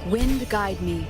Wind guide me.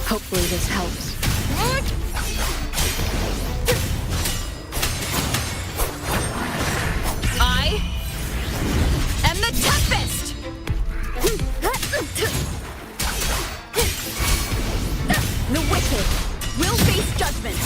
Hopefully this helps. I am the toughest! The wicked will face judgment.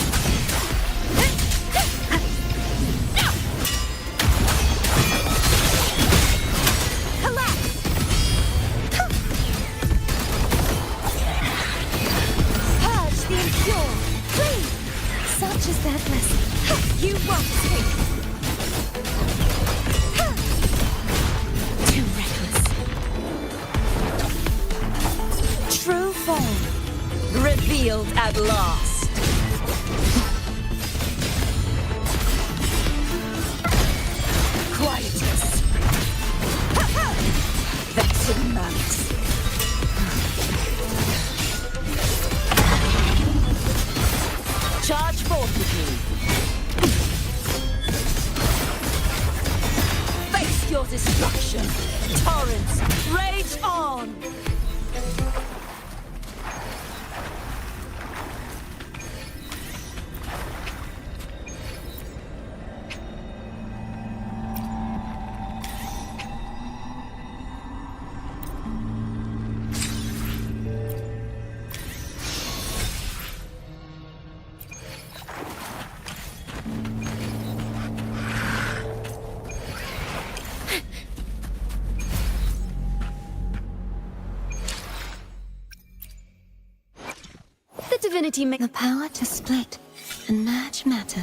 Such is that blessing. You won't escape. Too reckless. True form revealed at last. Quietus. Vexing malice. Charge forth with me. Face your destruction. Torrents, rage on. the divinity make the power to split and merge matter?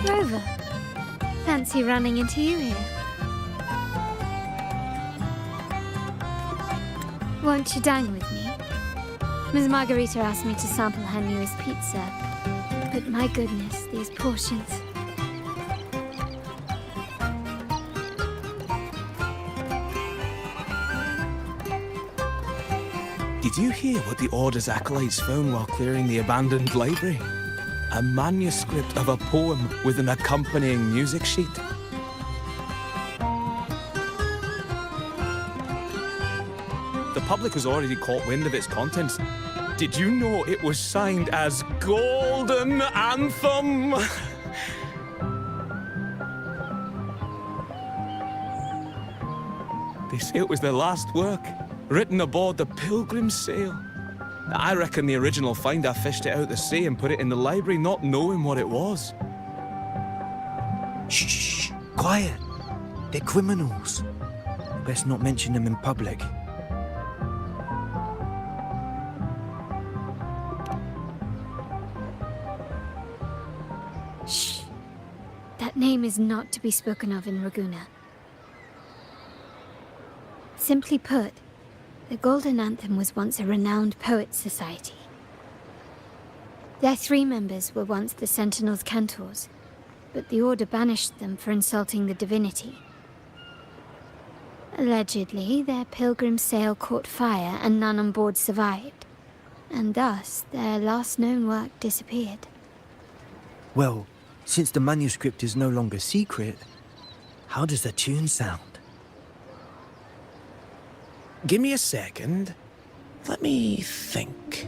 Rover, fancy running into you here. Won't you dine with me? Ms. Margarita asked me to sample her newest pizza, but my goodness, these portions. Did you hear what the Order's acolytes found while clearing the abandoned library? A manuscript of a poem with an accompanying music sheet. The public has already caught wind of its contents. Did you know it was signed as Golden Anthem? They say it was their last work, written aboard the Pilgrim's sail. I reckon the original finder fished it out the sea and put it in the library, not knowing what it was. Shh! Quiet! They're criminals. Best not mention them in public. Shh. That name is not to be spoken of in Raguna. Simply put, the Golden Anthem was once a renowned poets' society. Their 3 members were once the Sentinel's cantors, but the Order banished them for insulting the divinity. Allegedly, their pilgrim sail caught fire and none on board survived, and thus their last known work disappeared. Well, since the manuscript is no longer secret, how does the tune sound? Give me a second. Let me think.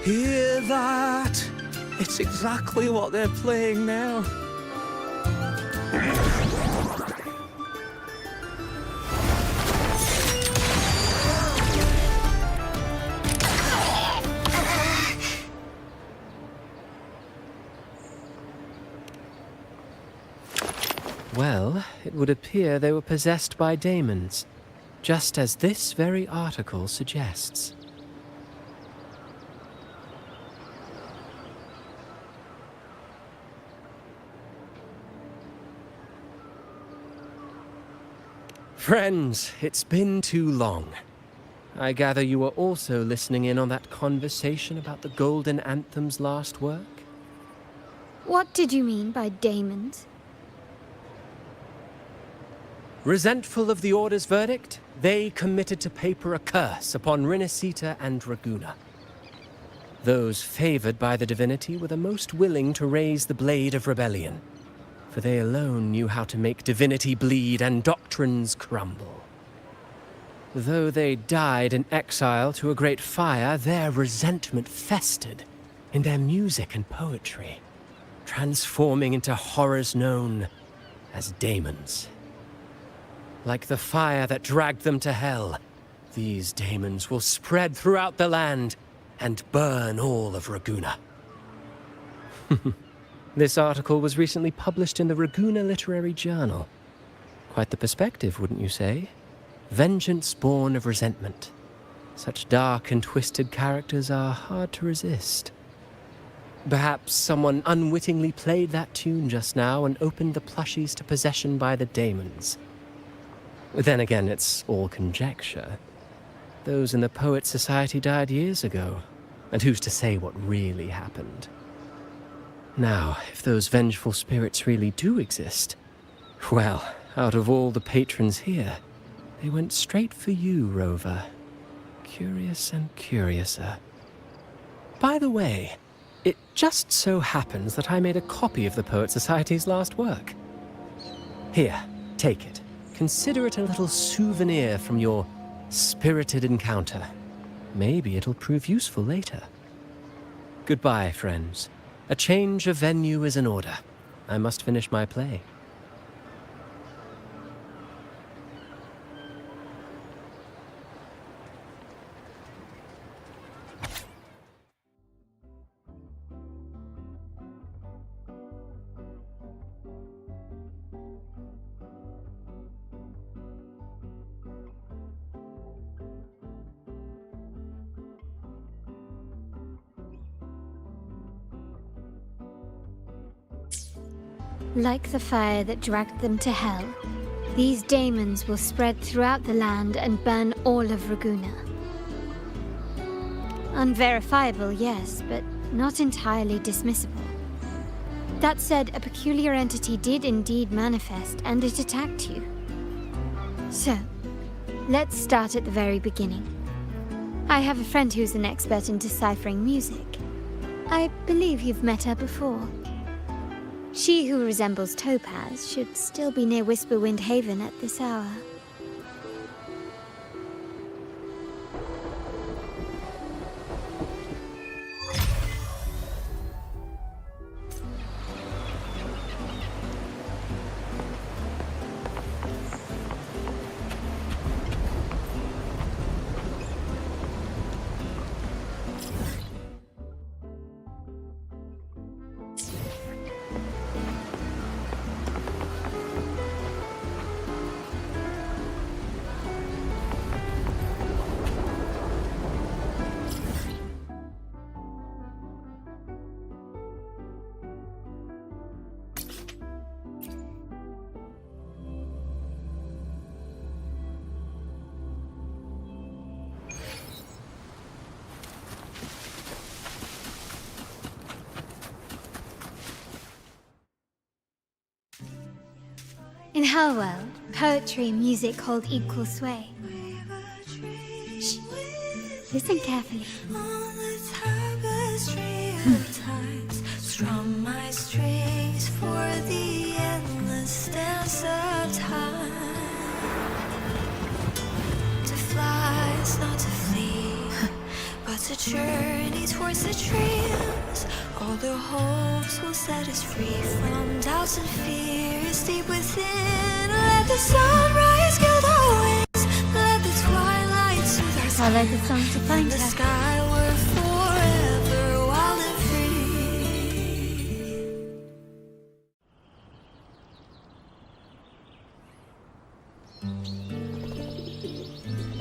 Hear that? It's exactly what they're playing now. Well, it would appear they were possessed by daemons, just as this very article suggests. Friends, it's been too long. I gather you were also listening in on that conversation about the Golden Anthem's last work? What did you mean by daemons? Resentful of the Order's verdict, they committed to paper a curse upon Rinasita and Raguna. Those favored by the divinity were the most willing to raise the blade of rebellion, for they alone knew how to make divinity bleed and doctrines crumble. Though they died in exile to a great fire, their resentment festered in their music and poetry, transforming into horrors known as daemons. Like the fire that dragged them to hell, these daemons will spread throughout the land and burn all of Raguna. This article was recently published in the Raguna Literary Journal. Quite the perspective, wouldn't you say? Vengeance born of resentment. Such dark and twisted characters are hard to resist. Perhaps someone unwittingly played that tune just now and opened the plushies to possession by the daemons. Then again, it's all conjecture. Those in the Poets' Society died years ago, and who's to say what really happened? Now, if those vengeful spirits really do exist, well, out of all the patrons here, they went straight for you, Rover. Curious and curiouser. By the way, it just so happens that I made a copy of the Poets' Society's last work. Here, take it. Consider it a little souvenir from your spirited encounter. Maybe it'll prove useful later. Goodbye, friends. A change of venue is in order. I must finish my play. Like the fire that dragged them to hell, these daemons will spread throughout the land and burn all of Raguna. Unverifiable, yes, but not entirely dismissible. That said, a peculiar entity did indeed manifest, and it attacked you. So, let's start at the very beginning. I have a friend who's an expert in deciphering music. I believe you've met her before. She who resembles Topaz should still be near Whisperwind Haven at this hour. In her world, poetry and music hold equal sway. Shh. Listen carefully. On the tapestry of times, strum my strings for the endless dance of time. To fly is not to flee, but to journey towards the dreams. All the hopes will set us free from doubts and fears deep within. Let the sunrise gild our wings, let the twilight soothe our Follow the skin. song to find The her. sky were forever wild and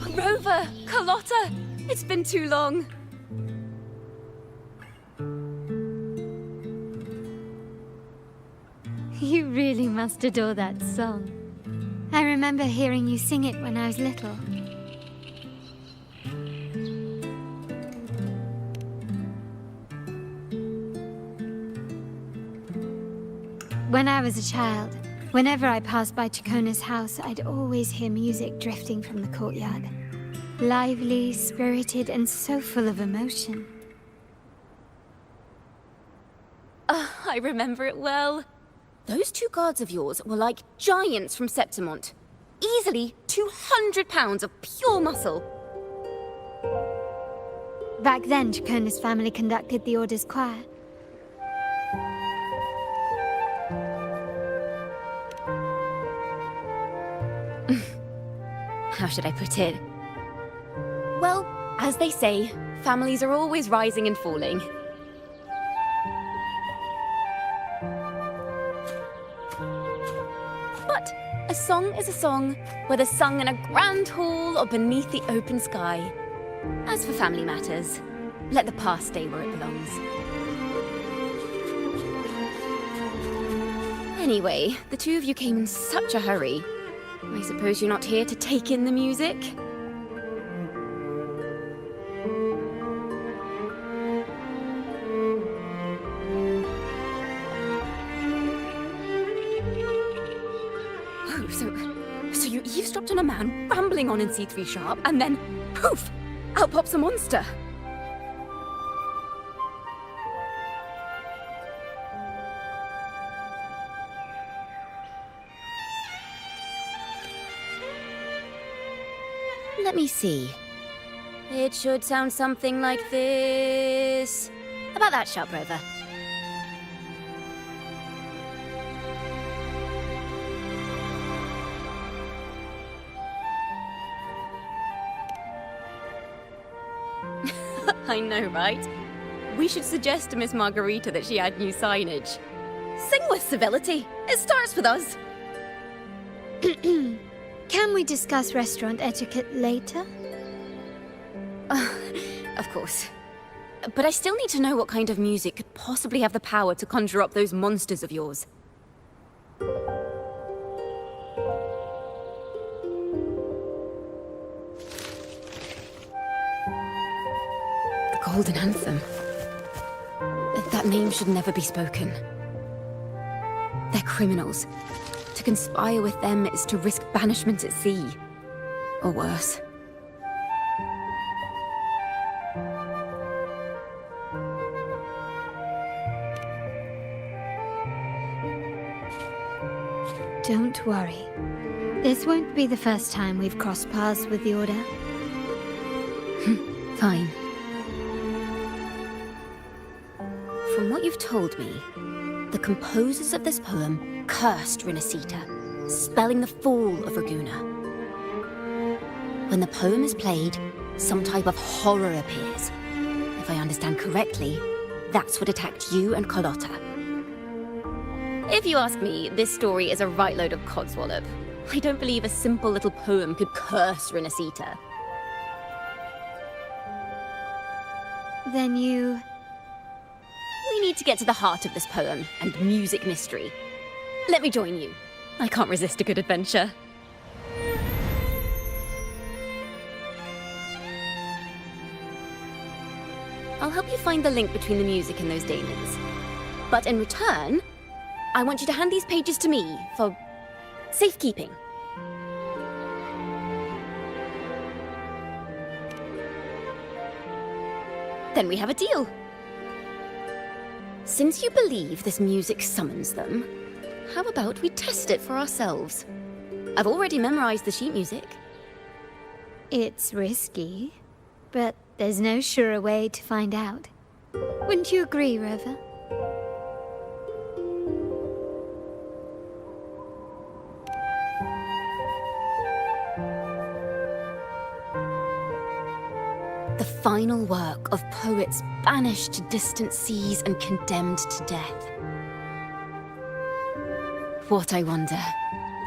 free. Rover! Carlotta! It's been too long. You really must adore that song. I remember hearing you sing it when I was little. When I was a child, whenever I passed by Chacona's house, I'd always hear music drifting from the courtyard. Lively, spirited, and so full of emotion. I remember it well. Those two guards of yours were like giants from Septimont. Easily 200 pounds of pure muscle. Back then, Chacona's family conducted the Order's choir. How should I put it? Well, as they say, families are always rising and falling. But a song is a song, whether sung in a grand hall or beneath the open sky. As for family matters, let the past stay where it belongs. Anyway, the two of you came in such a hurry. I suppose you're not here to take in the music? Oh, so you eavesdropped on a man rambling on in C3 Sharp, and then, poof, out pops a monster. Let me see. It should sound something like this. About that, Sharp Rover. I know, right? We should suggest to Miss Margarita that she add new signage. Sing with civility. It starts with us. Can we discuss restaurant etiquette later? Of course. But I still need to know what kind of music could possibly have the power to conjure up those monsters of yours. The Golden Anthem. That name should never be spoken. They're criminals. To conspire with them is to risk banishment at sea. Or worse. Don't worry. This won't be the first time we've crossed paths with the Order. Fine. From what you've told me, the composers of this poem cursed Rinascita, spelling the fall of Raguna. When the poem is played, some type of horror appears. If I understand correctly, that's what attacked you and Carlotta. If you ask me, this story is a right load of codswallop. I don't believe a simple little poem could curse Rinascita. Then you... We need to get to the heart of this poem and music mystery. Let me join you. I can't resist a good adventure. I'll help you find the link between the music and those daemons. But in return, I want you to hand these pages to me for Safekeeping. Then we have a deal. Since you believe this music summons them, how about we test it for ourselves? I've already memorized the sheet music. It's risky, but there's no surer way to find out. Wouldn't you agree, Rover? The final work of poets banished to distant seas and condemned to death. What, I wonder,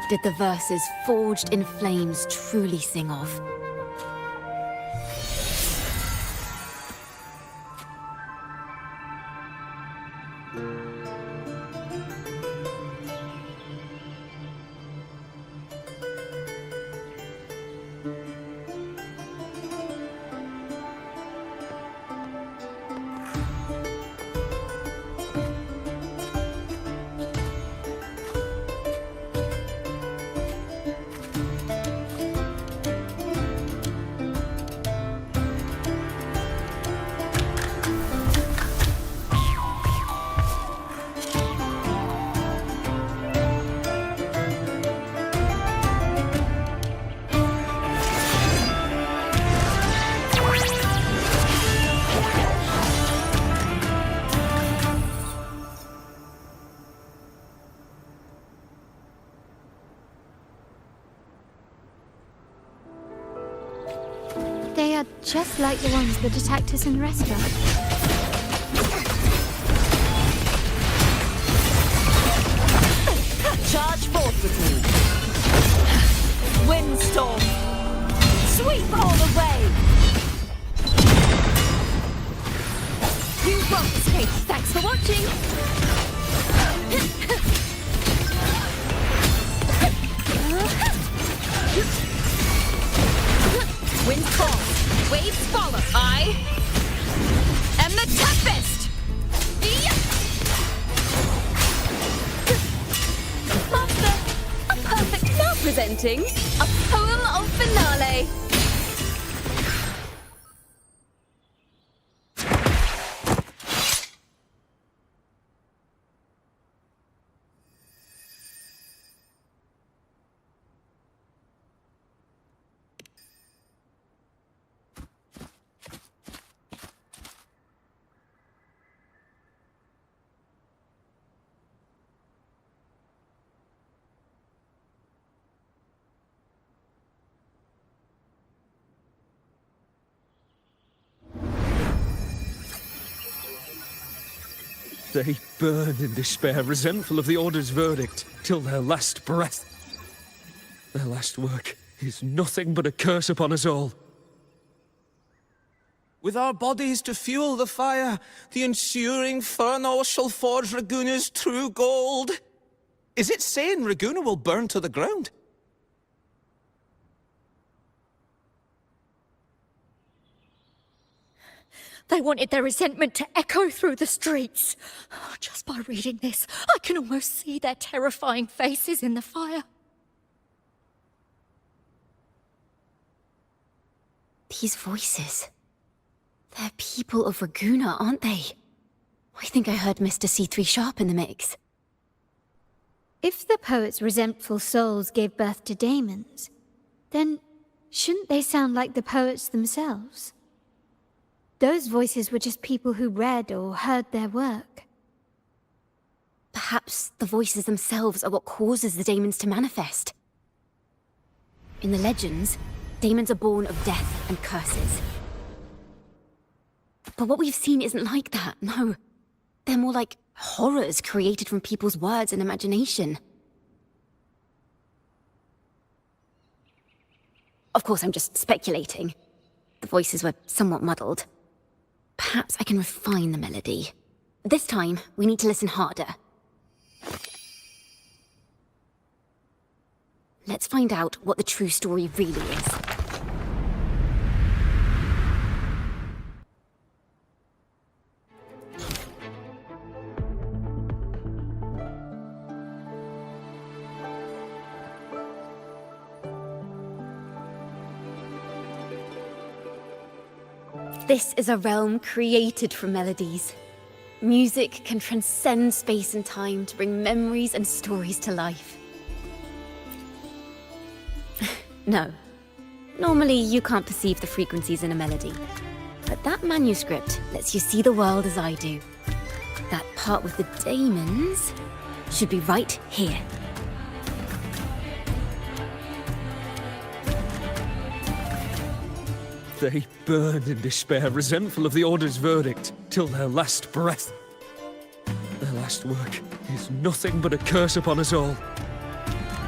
did the verses forged in flames truly sing of? They are just like the ones that attacked us in the restaurant. Charge forth with me. Windstorm. Sweep all the way. You won't escape. Thanks for watching. Wind falls, waves follow. I am the toughest. Master, a perfect now presenting a poem of finale. They burn in despair, resentful of the Order's verdict, till their last breath. Their last work is nothing but a curse upon us all. With our bodies to fuel the fire, the ensuing furnace shall forge Raguna's true gold. Is it saying Raguna will burn to the ground? They wanted their resentment to echo through the streets. Just by reading this, I can almost see their terrifying faces in the fire. These voices. They're people of Raguna, aren't they? I think I heard Mr. C3 Sharp in the mix. If the poet's resentful souls gave birth to daemons, then shouldn't they sound like the poets themselves? Those voices were just people who read or heard their work. Perhaps the voices themselves are what causes the daemons to manifest. In the legends, daemons are born of death and curses. But what we've seen isn't like that, no. They're more like horrors created from people's words and imagination. Of course, I'm just speculating. The voices were somewhat muddled. Perhaps I can refine the melody. This time, we need to listen harder. Let's find out what the true story really is. This is a realm created from melodies. Music can transcend space and time to bring memories and stories to life. No. Normally, you can't perceive the frequencies in a melody. But that manuscript lets you see the world as I do. That part with the daemons should be right here. They burn in despair, resentful of the Order's verdict, till their last breath. Their last work is nothing but a curse upon us all.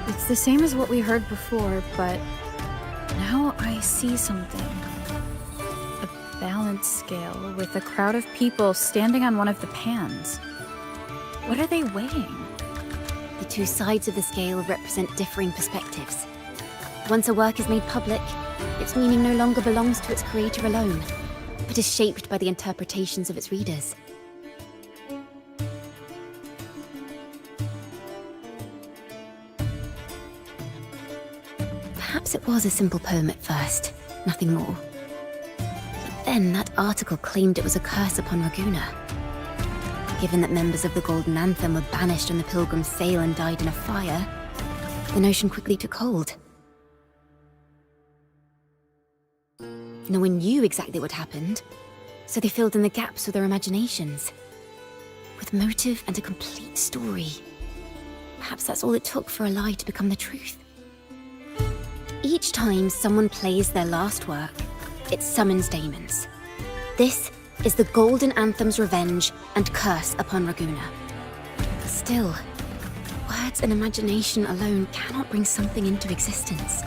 It's the same as what we heard before, but now I see something. A balance scale with a crowd of people standing on one of the pans. What are they weighing? The two sides of the scale represent differing perspectives. Once a work is made public, its meaning no longer belongs to its creator alone, but is shaped by the interpretations of its readers. Perhaps it was a simple poem at first, nothing more. But then that article claimed it was a curse upon Raguna. Given that members of the Golden Anthem were banished on the Pilgrim's sail and died in a fire, the notion quickly took hold. No one knew exactly what happened, so they filled in the gaps with their imaginations. With motive and a complete story. Perhaps that's all it took for a lie to become the truth. Each time someone plays their last work, it summons daemons. This is the Golden Anthem's revenge and curse upon Raguna. Still, words and imagination alone cannot bring something into existence.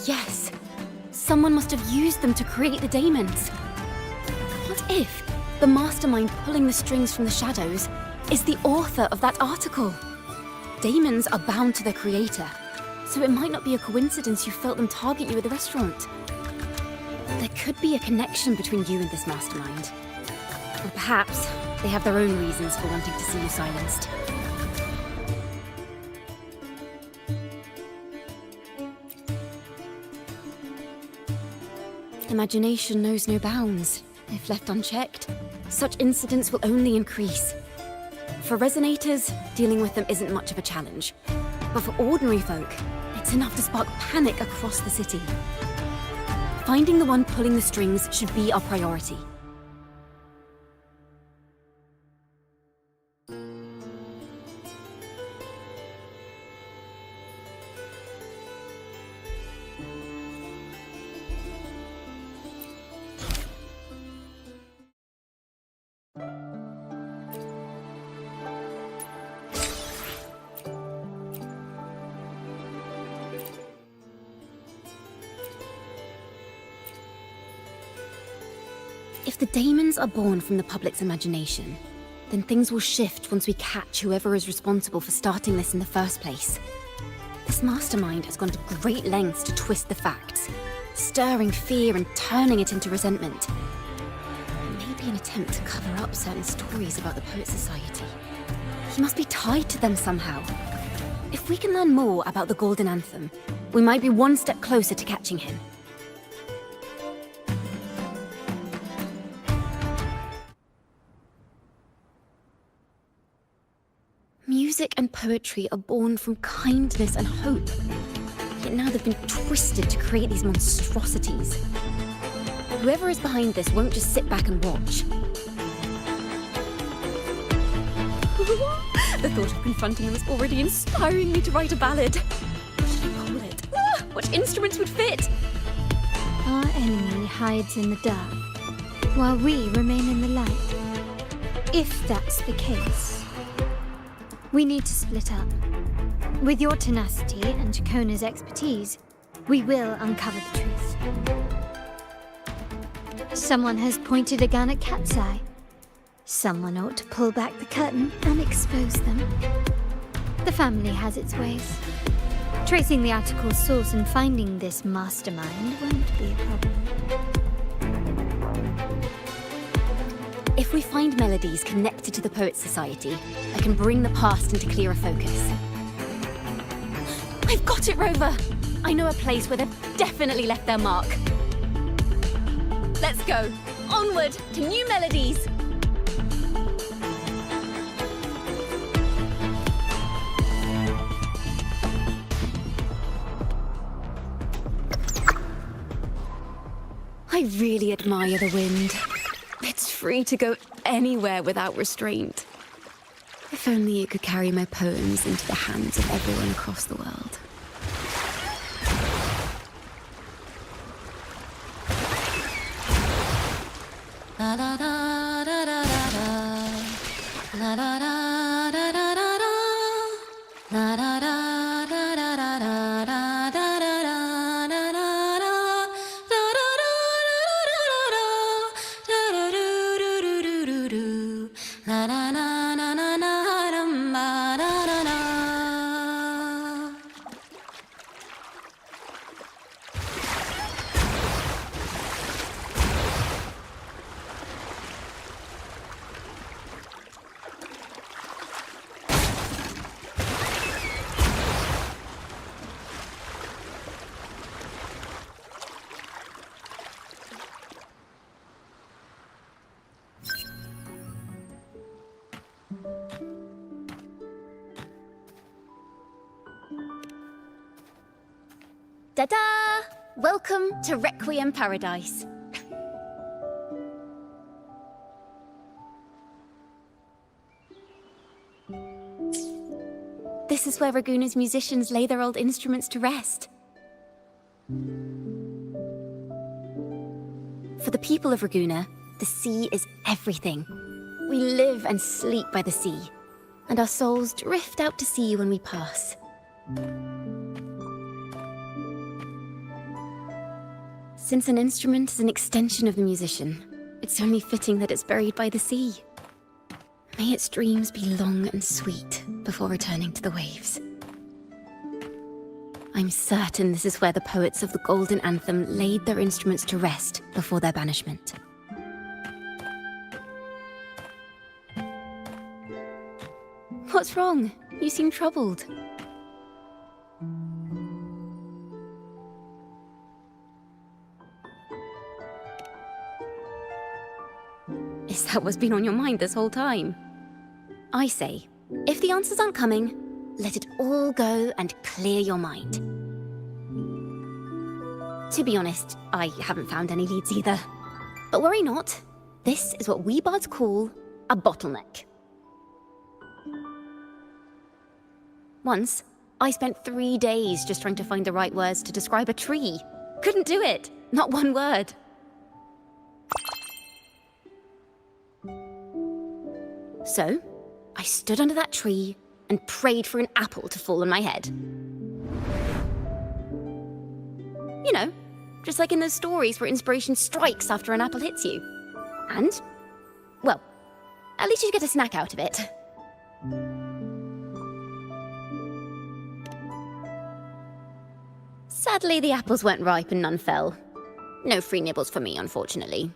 Yes, someone must have used them to create the daemons. What if the mastermind pulling the strings from the shadows is the author of that article? Daemons are bound to their creator, so it might not be a coincidence you felt them target you at the restaurant. There could be a connection between you and this mastermind. Or perhaps they have their own reasons for wanting to see you silenced. Imagination knows no bounds. If left unchecked, such incidents will only increase. For resonators, dealing with them isn't much of a challenge. But for ordinary folk, it's enough to spark panic across the city. Finding the one pulling the strings should be our priority. If the daemons are born from the public's imagination, then things will shift once we catch whoever is responsible for starting this in the first place. This mastermind has gone to great lengths to twist the facts, stirring fear and turning it into resentment. Maybe an attempt to cover up certain stories about the Poet Society. He must be tied to them somehow. If we can learn more about the Golden Anthem, we might be one step closer to catching him. Music and poetry are born from kindness and hope. Yet now they've been twisted to create these monstrosities. Whoever is behind this won't just sit back and watch. The thought of confronting them is already inspiring me to write a ballad. What should I call it? What instruments would fit? Our enemy hides in the dark, while we remain in the light. If that's the case, we need to split up. With your tenacity and Jacona's expertise, we will uncover the truth. Someone has pointed a gun at Cat's Eye. Someone ought to pull back the curtain and expose them. The family has its ways. Tracing the article's source and finding this mastermind won't be a problem. If we find melodies connected to the Poet Society, I can bring the past into clearer focus. I've got it, Rover! I know a place where they've definitely left their mark. Let's go! Onward to new melodies! I really admire the wind. It's free to go anywhere without restraint. If only it could carry my poems into the hands of everyone across the world. La da da da da da da. La da da da da da da. La da da da da da da da da da da da da da. Da da da da da da da da do do do do do do. La na na na na na dum ba da da da. Da-da! Welcome to Requiem Paradise. This is where Raguna's musicians lay their old instruments to rest. For the people of Raguna, the sea is everything. We live and sleep by the sea, and our souls drift out to sea when we pass. Since an instrument is an extension of the musician, it's only fitting that it's buried by the sea. May its dreams be long and sweet before returning to the waves. I'm certain this is where the poets of the Golden Anthem laid their instruments to rest before their banishment. What's wrong? You seem troubled. Is that what's been on your mind this whole time? I say, if the answers aren't coming, let it all go and clear your mind. To be honest, I haven't found any leads either. But worry not, this is what we bards call a bottleneck. Once, I spent 3 days just trying to find the right words to describe a tree. Couldn't do it, not one word. So, I stood under that tree and prayed for an apple to fall on my head. You know, just like in those stories where inspiration strikes after an apple hits you. And, well, at least you get a snack out of it. Sadly, the apples weren't ripe and none fell. No free nibbles for me, unfortunately.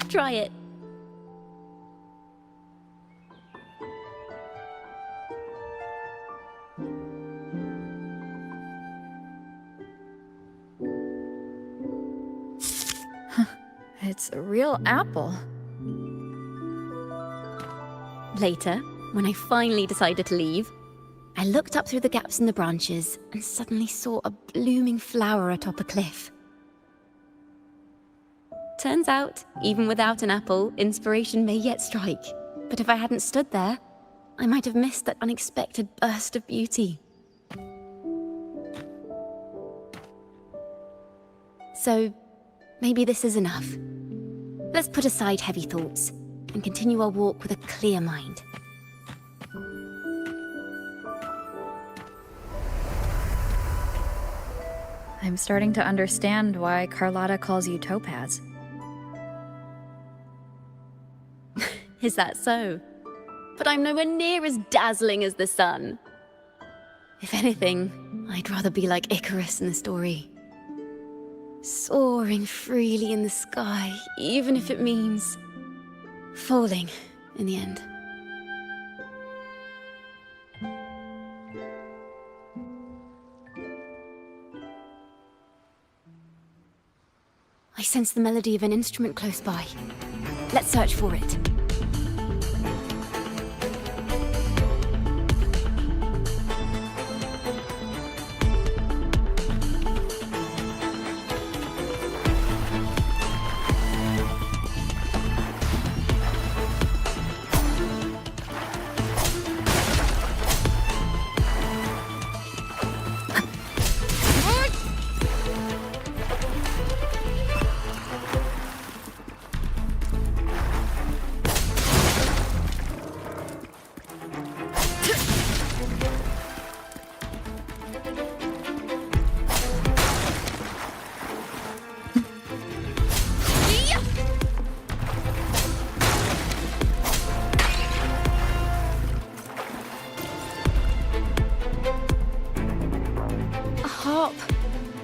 Try it. It's a real apple. Later, when I finally decided to leave, I looked up through the gaps in the branches and suddenly saw a blooming flower atop a cliff. Turns out, even without an apple, inspiration may yet strike. But if I hadn't stood there, I might have missed that unexpected burst of beauty. So, maybe this is enough. Let's put aside heavy thoughts and continue our walk with a clear mind. I'm starting to understand why Carlotta calls you Topaz. Is that so? But I'm nowhere near as dazzling as the sun. If anything, I'd rather be like Icarus in the story. Soaring freely in the sky, even if it means falling in the end. I sense the melody of an instrument close by. Let's search for it.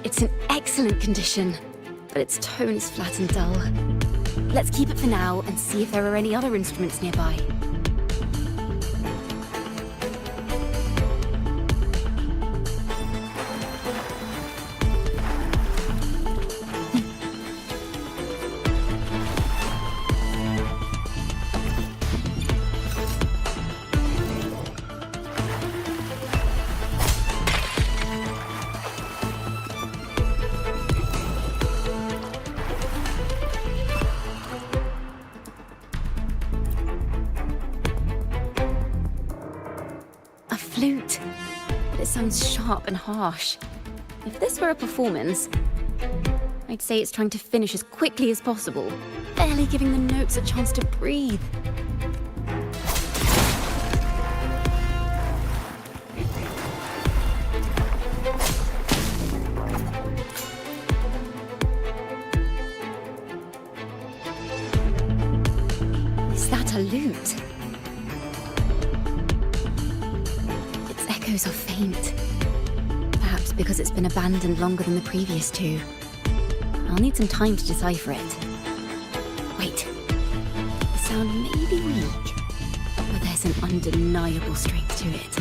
It's in excellent condition, but its tone is flat and dull. Let's keep it for now and see if there are any other instruments nearby. Flute, but it sounds sharp and harsh. If this were a performance, I'd say it's trying to finish as quickly as possible, barely giving the notes a chance to breathe. Is that a lute? Echoes are faint. Perhaps because it's been abandoned longer than the previous two. I'll need some time to decipher it. Wait. The sound may be weak, but there's an undeniable strength to it.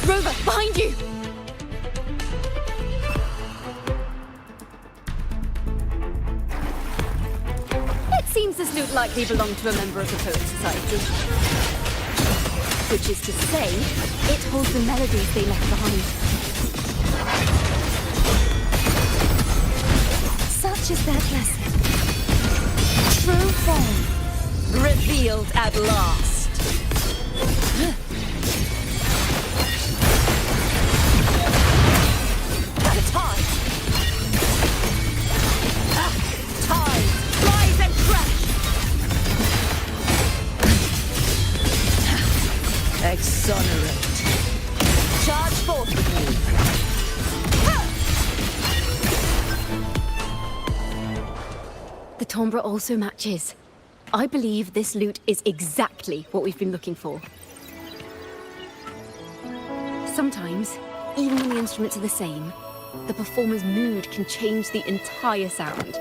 Rover, behind you! Seems this lute likely belonged to a member of the Poet Society. Which is to say, it holds the melodies they left behind. Such is their blessing. True form, revealed at last. At a time. Exonerate. Charge forth with me. The timbre also matches. I believe this lute is exactly what we've been looking for. Sometimes, even when the instruments are the same, the performer's mood can change the entire sound.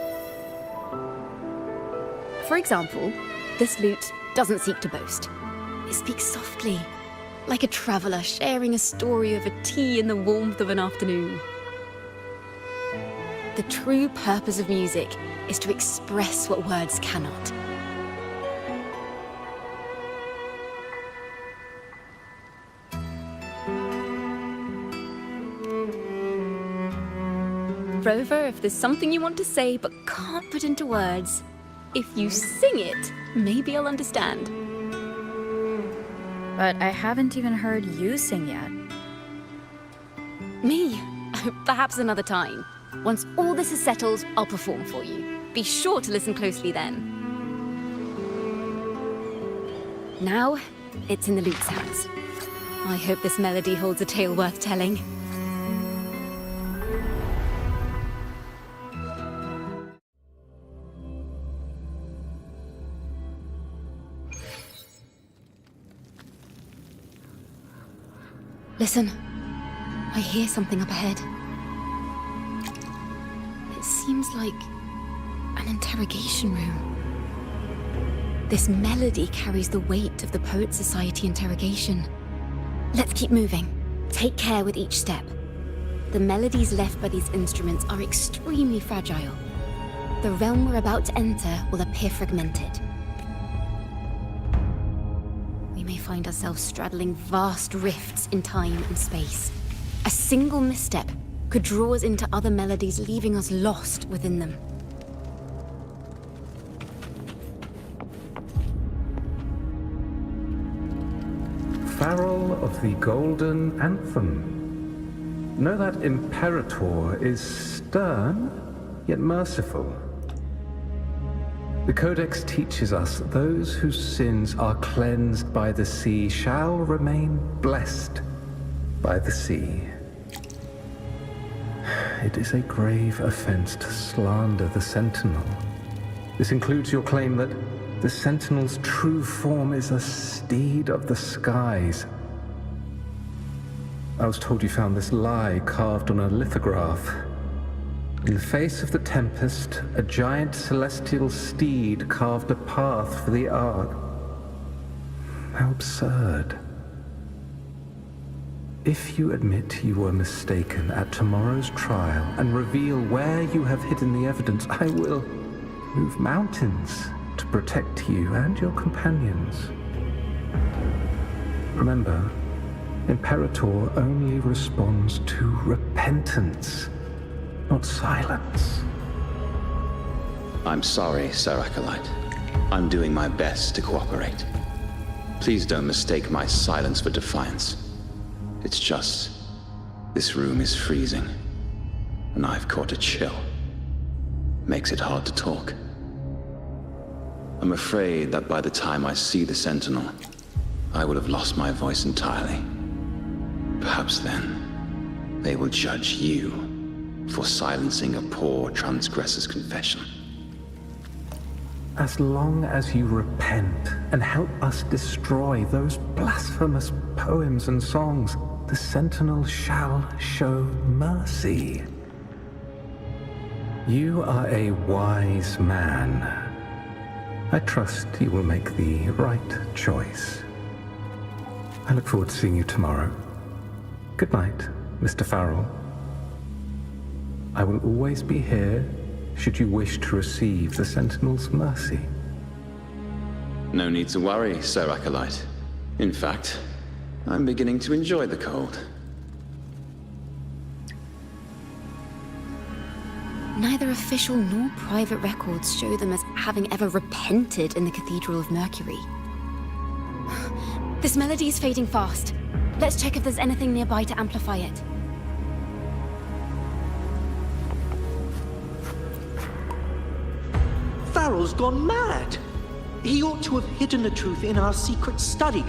For example, this lute doesn't seek to boast. It speaks softly, like a traveller sharing a story over tea in the warmth of an afternoon. The true purpose of music is to express what words cannot. Rover, if there's something you want to say but can't put into words, if you sing it, maybe I'll understand. But I haven't even heard you sing yet. Me? Perhaps another time. Once all this is settled, I'll perform for you. Be sure to listen closely then. Now, it's in the lute's hands. I hope this melody holds a tale worth telling. Listen, I hear something up ahead. It seems like an interrogation room. This melody carries the weight of the Poet Society interrogation. Let's keep moving. Take care with each step. The melodies left by these instruments are extremely fragile. The realm we're about to enter will appear fragmented. We may find ourselves straddling vast rifts in time and space. A single misstep could draw us into other melodies, leaving us lost within them. Farrell of the Golden Anthem. Know that Imperator is stern, yet merciful. The Codex teaches us those whose sins are cleansed by the sea shall remain blessed by the sea. It is a grave offense to slander the Sentinel. This includes your claim that the Sentinel's true form is a steed of the skies. I was told you found this lie carved on a lithograph. In the face of the tempest, a giant celestial steed carved a path for the Ark. How absurd. If you admit you were mistaken at tomorrow's trial and reveal where you have hidden the evidence, I will move mountains to protect you and your companions. Remember, Imperator only responds to repentance, not silence. I'm sorry, Sir Acolyte. I'm doing my best to cooperate. Please don't mistake my silence for defiance. It's just, this room is freezing, and I've caught a chill. Makes it hard to talk. I'm afraid that by the time I see the Sentinel, I will have lost my voice entirely. Perhaps then, they will judge you for silencing a poor transgressor's confession. As long as you repent and help us destroy those blasphemous poems and songs, the Sentinel shall show mercy. You are a wise man. I trust you will make the right choice. I look forward to seeing you tomorrow. Good night, Mr. Farrell. I will always be here should you wish to receive the Sentinel's mercy. No need to worry, Sir Acolyte. In fact, I'm beginning to enjoy the cold. Neither official nor private records show them as having ever repented in the Cathedral of Mercury. This melody is fading fast. Let's check if there's anything nearby to amplify it. Farrell's gone mad. He ought to have hidden the truth in our secret study.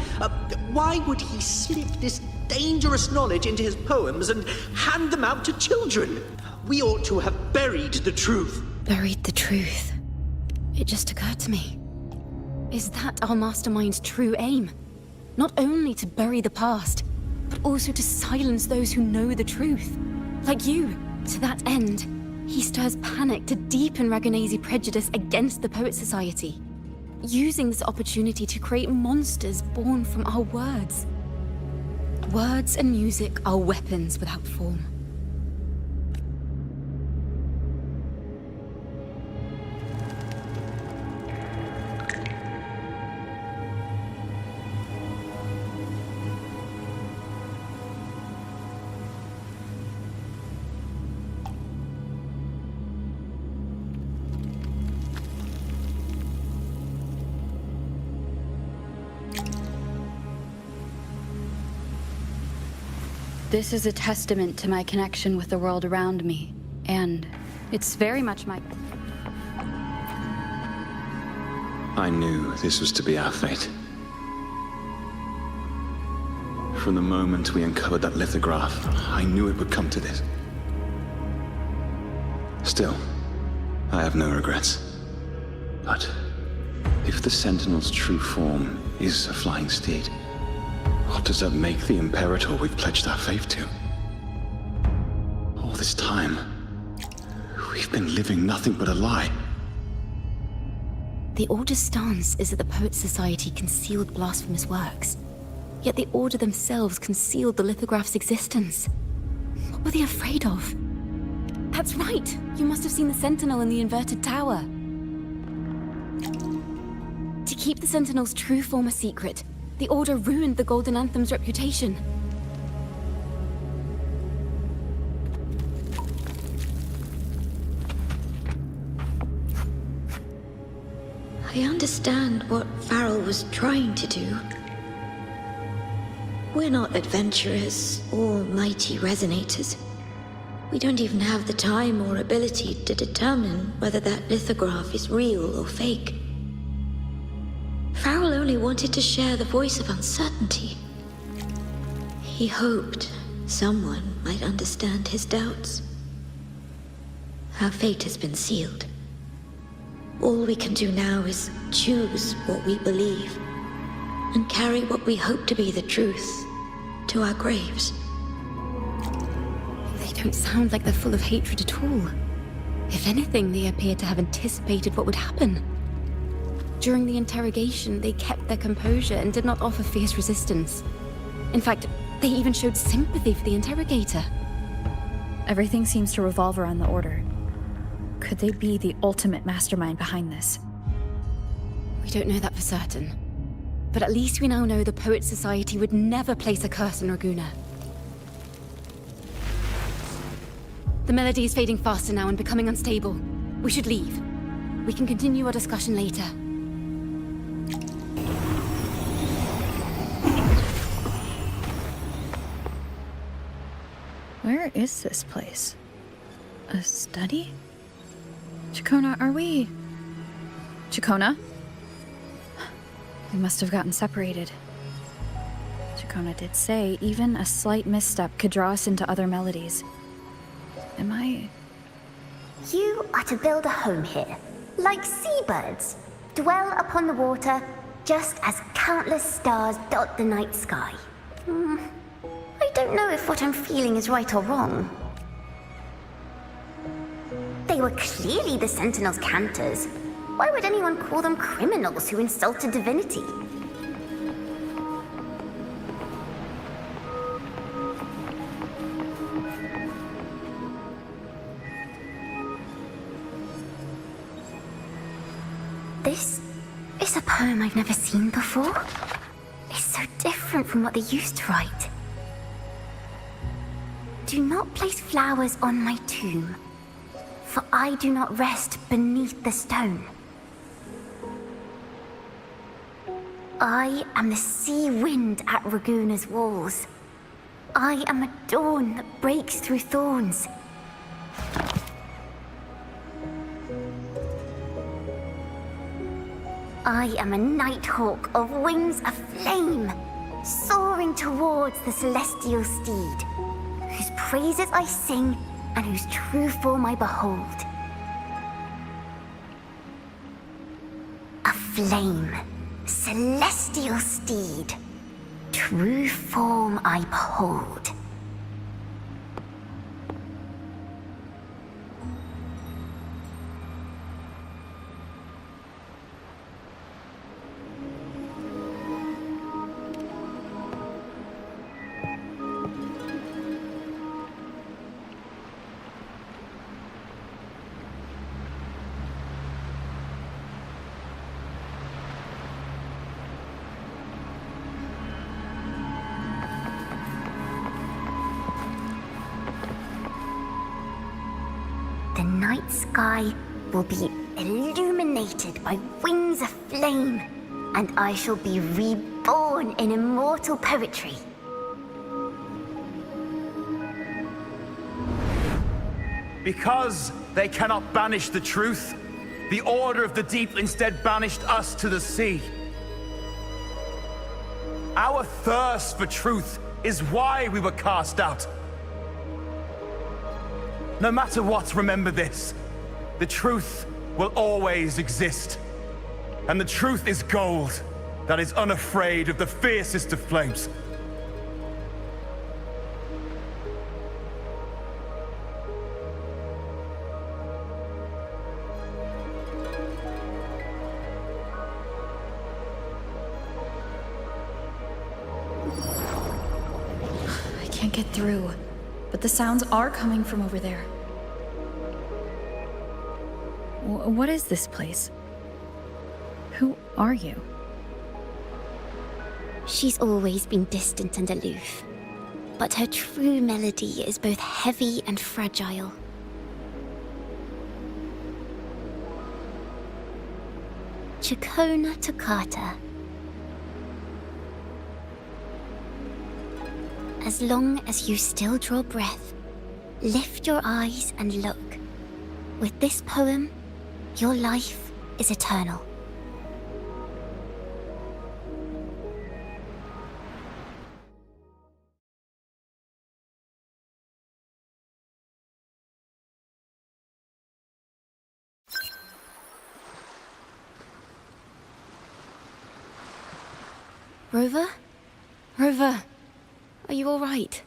Why would he slip this dangerous knowledge into his poems and hand them out to children? We ought to have buried the truth. Buried the truth. It just occurred to me. Is that our mastermind's true aim? Not only to bury the past, but also to silence those who know the truth. Like you. To that end, he stirs panic to deepen Ragonese prejudice against the Poet Society, using this opportunity to create monsters born from our words. Words and music are weapons without form. This is a testament to my connection with the world around me, and it's very much my... I knew this was to be our fate. From the moment we uncovered that lithograph, I knew it would come to this. Still, I have no regrets. But if the Sentinel's true form is a flying steed, What does that make the Imperator we've pledged our faith to? All this time, we've been living nothing but a lie. The Order's stance is that the Poets' Society concealed blasphemous works. Yet the Order themselves concealed the lithograph's existence. What were they afraid of? That's right! You must have seen the Sentinel in the inverted tower. To keep the Sentinel's true form a secret, the Order ruined the Golden Anthem's reputation. I understand what Farrell was trying to do. We're not adventurers or mighty resonators. We don't even have the time or ability to determine whether that lithograph is real or fake. Farrell only wanted to share the voice of uncertainty. He hoped someone might understand his doubts. Our fate has been sealed. All we can do now is choose what we believe and carry what we hope to be the truth to our graves. They don't sound like they're full of hatred at all. If anything, they appear to have anticipated what would happen. During the interrogation, they kept their composure and did not offer fierce resistance. In fact, they even showed sympathy for the interrogator. Everything seems to revolve around the Order. Could they be the ultimate mastermind behind this? We don't know that for certain. But at least we now know the Poets' Society would never place a curse on Raguna. The melody is fading faster now and becoming unstable. We should leave. We can continue our discussion later. Where is this place? A study? Chacona, are we... Chacona? We must have gotten separated. Chacona did say even a slight misstep could draw us into other melodies. Am I... You are to build a home here, like seabirds. Dwell upon the water, just as countless stars dot the night sky. I don't know if what I'm feeling is right or wrong. They were clearly the Sentinel's cantors. Why would anyone call them criminals who insulted divinity? This is a poem I've never seen before. It's so different from what they used to write. Do not place flowers on my tomb, for I do not rest beneath the stone. I am the sea wind at Raguna's walls. I am a dawn that breaks through thorns. I am a nighthawk of wings aflame, soaring towards the celestial steed, whose praises I sing and whose true form I behold. A flame, celestial steed, true form I behold. The night sky will be illuminated by wings of flame, and I shall be reborn in immortal poetry. Because they cannot banish the truth, the Order of the Deep instead banished us to the sea. Our thirst for truth is why we were cast out. No matter what, remember this. The truth will always exist. And the truth is gold that is unafraid of the fiercest of flames. get through, but the sounds are coming from over there. What is this place? Who are you? She's always been distant and aloof, but her true melody is both heavy and fragile. Chacona Toccata. As long as you still draw breath, lift your eyes and look. With this poem, your life is eternal. Rover? Rover, are you all right?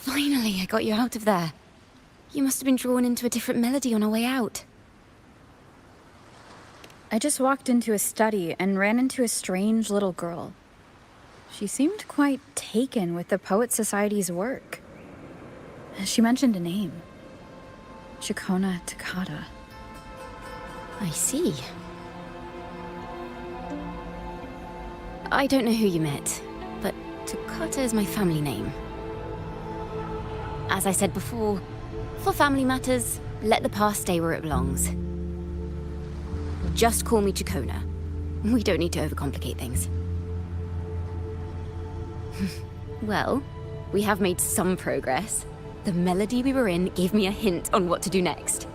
Finally, I got you out of there. You must have been drawn into a different melody on our way out. I just walked into a study and ran into a strange little girl. She seemed quite taken with the Poet Society's work. She mentioned a name. Chacona Toccata. I see. I don't know who you met, but Toccata is my family name. As I said before, for family matters, let the past stay where it belongs. Just call me Chacona. We don't need to overcomplicate things. Well, we have made some progress. The melody we were in gave me a hint on what to do next.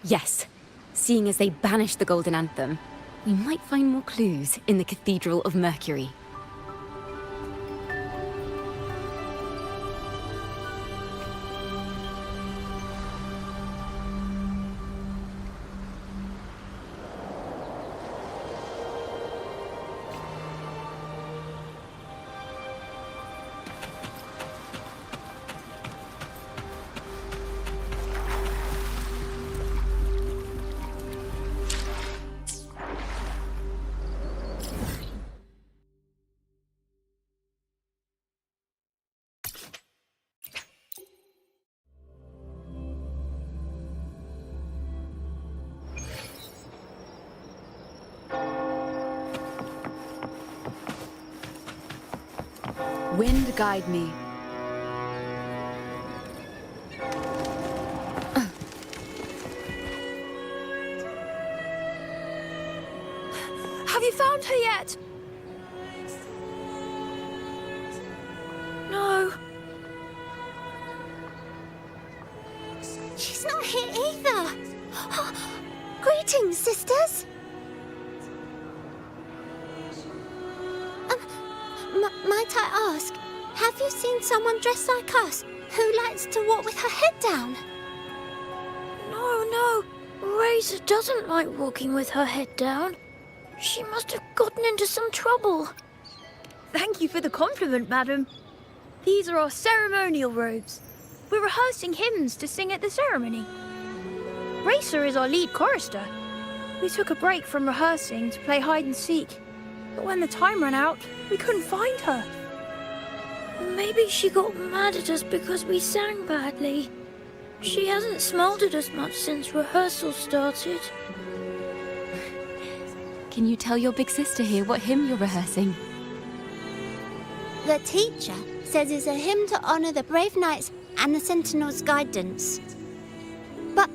Yes, seeing as they banished the Golden Anthem, we might find more clues in the Cathedral of Mercury. Wind guide me. Have you found her yet? No. She's not here either. Greetings, sisters. Might I ask, have you seen someone dressed like us who likes to walk with her head down? No. Razor doesn't like walking with her head down. She must have gotten into some trouble. Thank you for the compliment, madam. These are our ceremonial robes. We're rehearsing hymns to sing at the ceremony. Racer is our lead chorister. We took a break from rehearsing to play hide and seek. But when the time ran out, we couldn't find her. Maybe she got mad at us because we sang badly. She hasn't smiled at us much since rehearsal started. Can you tell your big sister here what hymn you're rehearsing? The teacher says it's a hymn to honor the brave knights and the Sentinel's guidance. But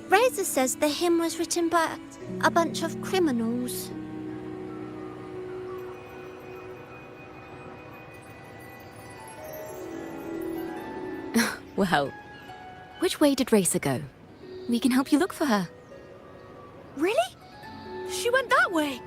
Razor says the hymn was written by a bunch of criminals. Well, which way did Racer go? We can help you look for her. Really? She went that way.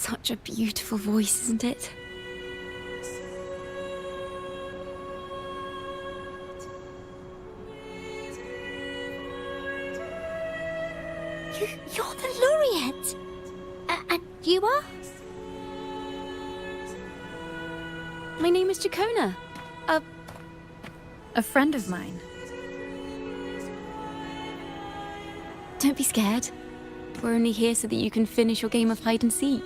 Such a beautiful voice, isn't it? You're the laureate! And you are? My name is Jacona. A friend of mine. Don't be scared. We're only here so that you can finish your game of hide and seek.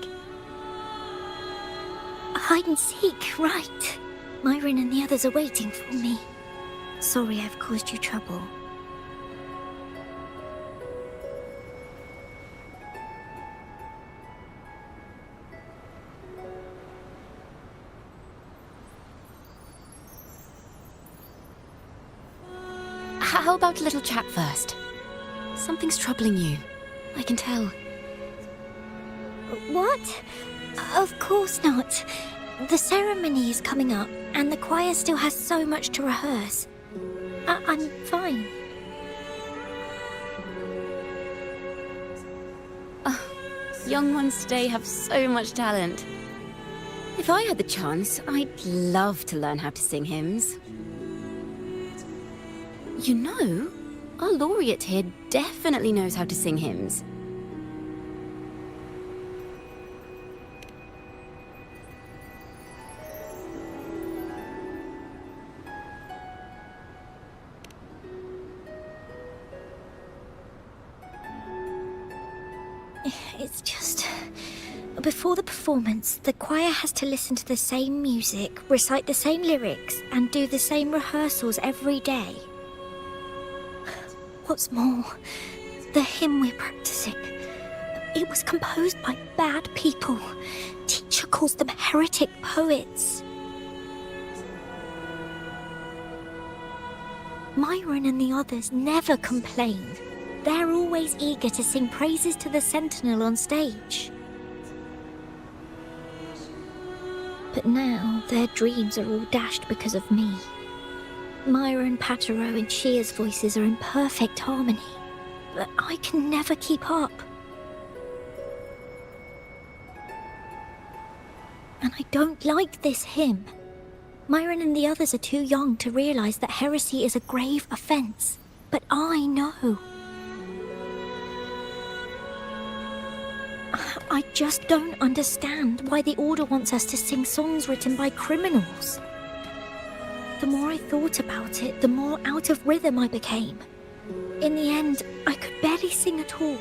Hide and seek, right. Myron and the others are waiting for me. Sorry I've caused you trouble. How about a little chat first? Something's troubling you. I can tell. What? Of course not. The ceremony is coming up, and the choir still has so much to rehearse. I'm fine. Young ones today have so much talent. If I had the chance, I'd love to learn how to sing hymns. You know, our laureate here definitely knows how to sing hymns. It's just... Before the performance, the choir has to listen to the same music, recite the same lyrics, and do the same rehearsals every day. What's more, the hymn we're practicing, it was composed by bad people. Teacher calls them heretic poets. Myron and the others never complain. They're always eager to sing praises to the Sentinel on stage. But now their dreams are all dashed because of me. Myron, Patero, and Shia's voices are in perfect harmony, but I can never keep up. And I don't like this hymn. Myron and the others are too young to realize that heresy is a grave offense, but I know. I just don't understand why the Order wants us to sing songs written by criminals. The more I thought about it, the more out of rhythm I became. In the end, I could barely sing at all.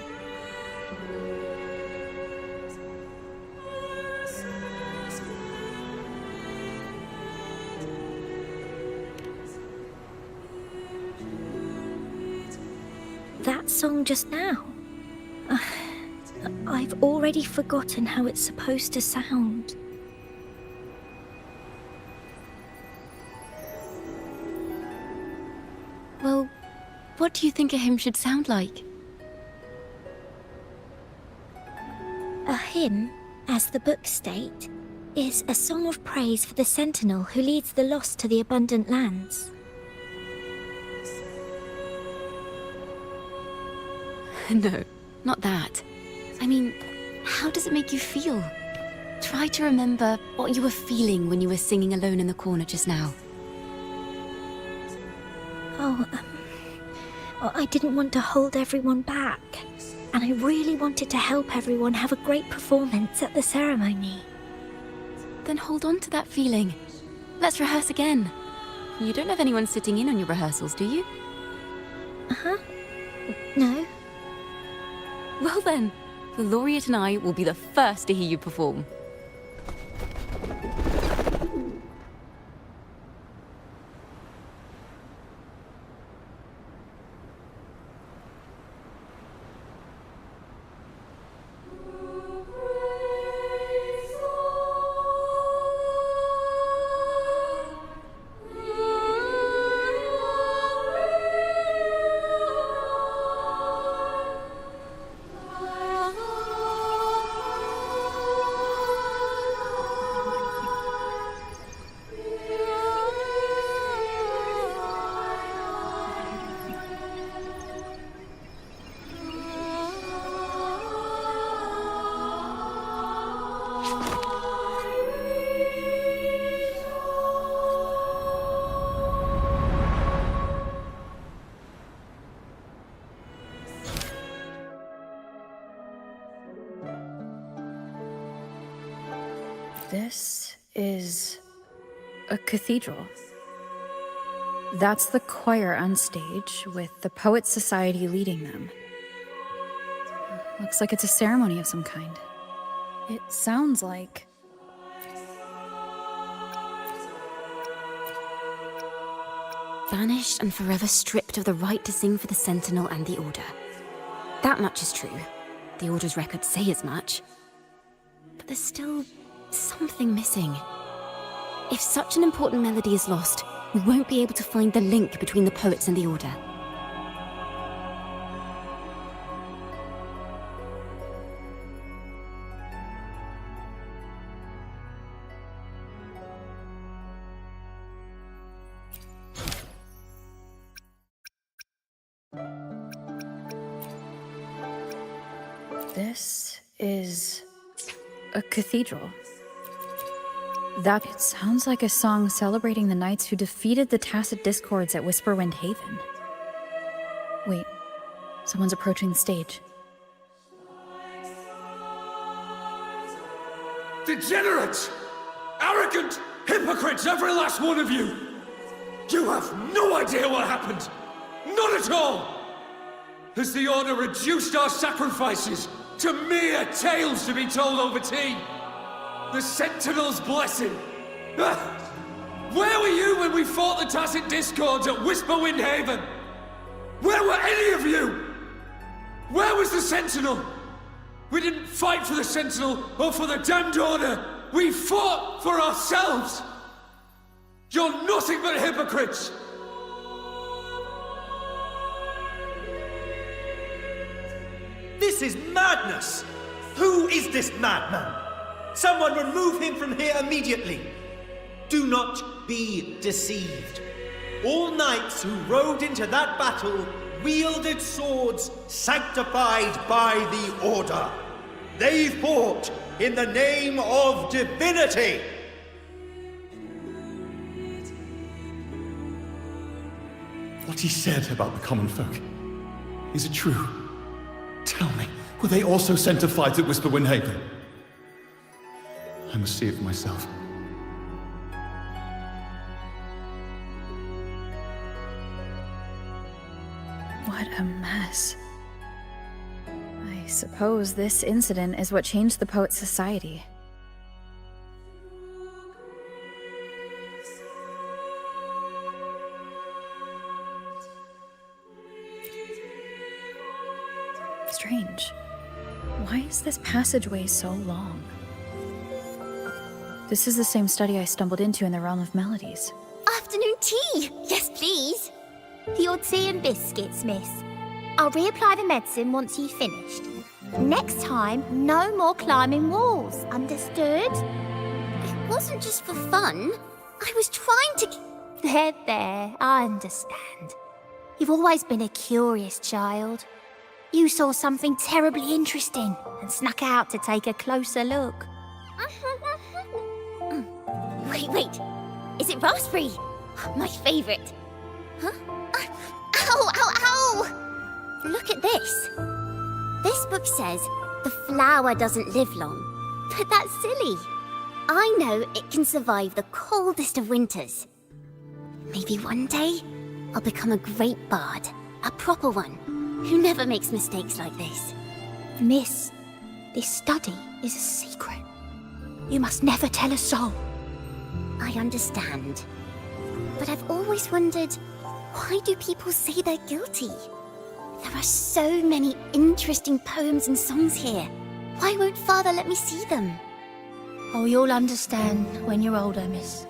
That song just now. I've already forgotten how it's supposed to sound. Well, what do you think a hymn should sound like? A hymn, as the books state, is a song of praise for the Sentinel who leads the lost to the abundant lands. No, not that. I mean, how does it make you feel? Try to remember what you were feeling when you were singing alone in the corner just now. I didn't want to hold everyone back, and I really wanted to help everyone have a great performance at the ceremony. Then hold on to that feeling. Let's rehearse again. You don't have anyone sitting in on your rehearsals, do you? No. Well then, the laureate and I will be the first to hear you perform. This is a cathedral. That's the choir on stage, with the Poets Society leading them. Looks like it's a ceremony of some kind. It sounds like... Banished and forever stripped of the right to sing for the Sentinel and the Order. That much is true. The Order's records say as much. But there's still something missing. If such an important melody is lost, we won't be able to find the link between the poets and the Order. This is a cathedral. That it sounds like a song celebrating the knights who defeated the Tacit Discords at Whisperwind Haven. Wait, someone's approaching the stage. Degenerates! Arrogant hypocrites, every last one of you! You have no idea what happened! Not at all! Has the Order reduced our sacrifices to mere tales to be told over tea? The Sentinel's blessing! Where were you when we fought the Tacit Discords at Whisperwind Haven? Where were any of you? Where was the Sentinel? We didn't fight for the Sentinel or for the damned Order! We fought for ourselves! You're nothing but hypocrites! This is madness! Who is this madman? Someone remove him from here immediately! Do not be deceived. All knights who rode into that battle wielded swords sanctified by the Order. They fought in the name of divinity! What he said about the common folk, is it true? Tell me, were they also sent to fight at Whisperwind Haven? I must see it for myself. What a mess. I suppose this incident is what changed the Poets Society. Strange. Why is this passageway so long? This is the same study I stumbled into in the Realm of Melodies. Afternoon tea! Yes, please. Your tea and biscuits, miss. I'll reapply the medicine once you've finished. Next time, no more climbing walls. Understood? It wasn't just for fun. I was trying to... There, I understand. You've always been a curious child. You saw something terribly interesting and snuck out to take a closer look. Wait. Is it raspberry? My favourite. Huh? Ow! Look at this. This book says the flower doesn't live long, but that's silly. I know it can survive the coldest of winters. Maybe one day I'll become a great bard, a proper one, who never makes mistakes like this. Miss, this study is a secret. You must never tell a soul. I understand. But I've always wondered, why do people say they're guilty? There are so many interesting poems and songs here. Why won't Father let me see them? Oh, you'll understand when you're older, miss.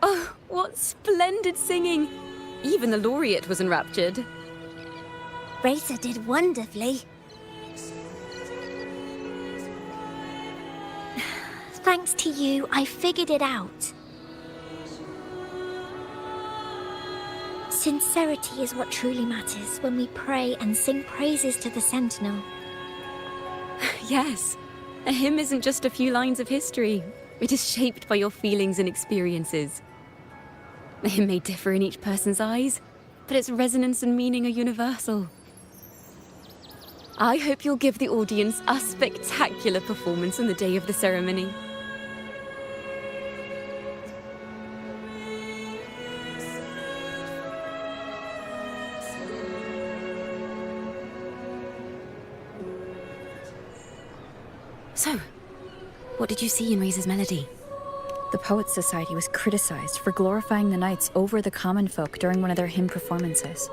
Oh, what splendid singing! Even the laureate was enraptured. Racer did wonderfully. Thanks to you, I figured it out. Sincerity is what truly matters when we pray and sing praises to the Sentinel. Yes, a hymn isn't just a few lines of history. It is shaped by your feelings and experiences. The hymn may differ in each person's eyes, but its resonance and meaning are universal. I hope you'll give the audience a spectacular performance on the day of the ceremony. So, what did you see in Razor's melody? The Poets Society was criticized for glorifying the knights over the common folk during one of their hymn performances.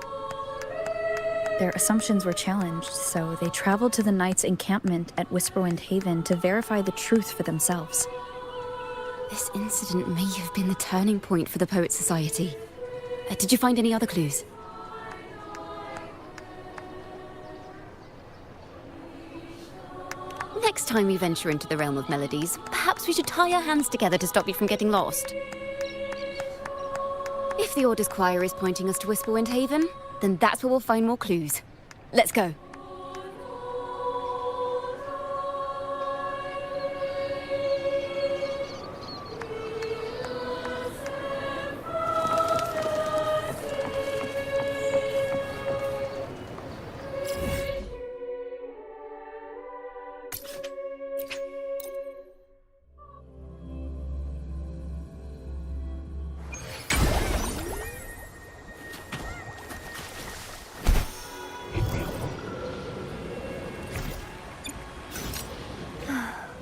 Their assumptions were challenged, so they traveled to the knights' encampment at Whisperwind Haven to verify the truth for themselves. This incident may have been the turning point for the Poets Society. Did you find any other clues? Next time we venture into the realm of melodies, perhaps we should tie our hands together to stop you from getting lost. If the Order's choir is pointing us to Whisperwind Haven, then that's where we'll find more clues. Let's go.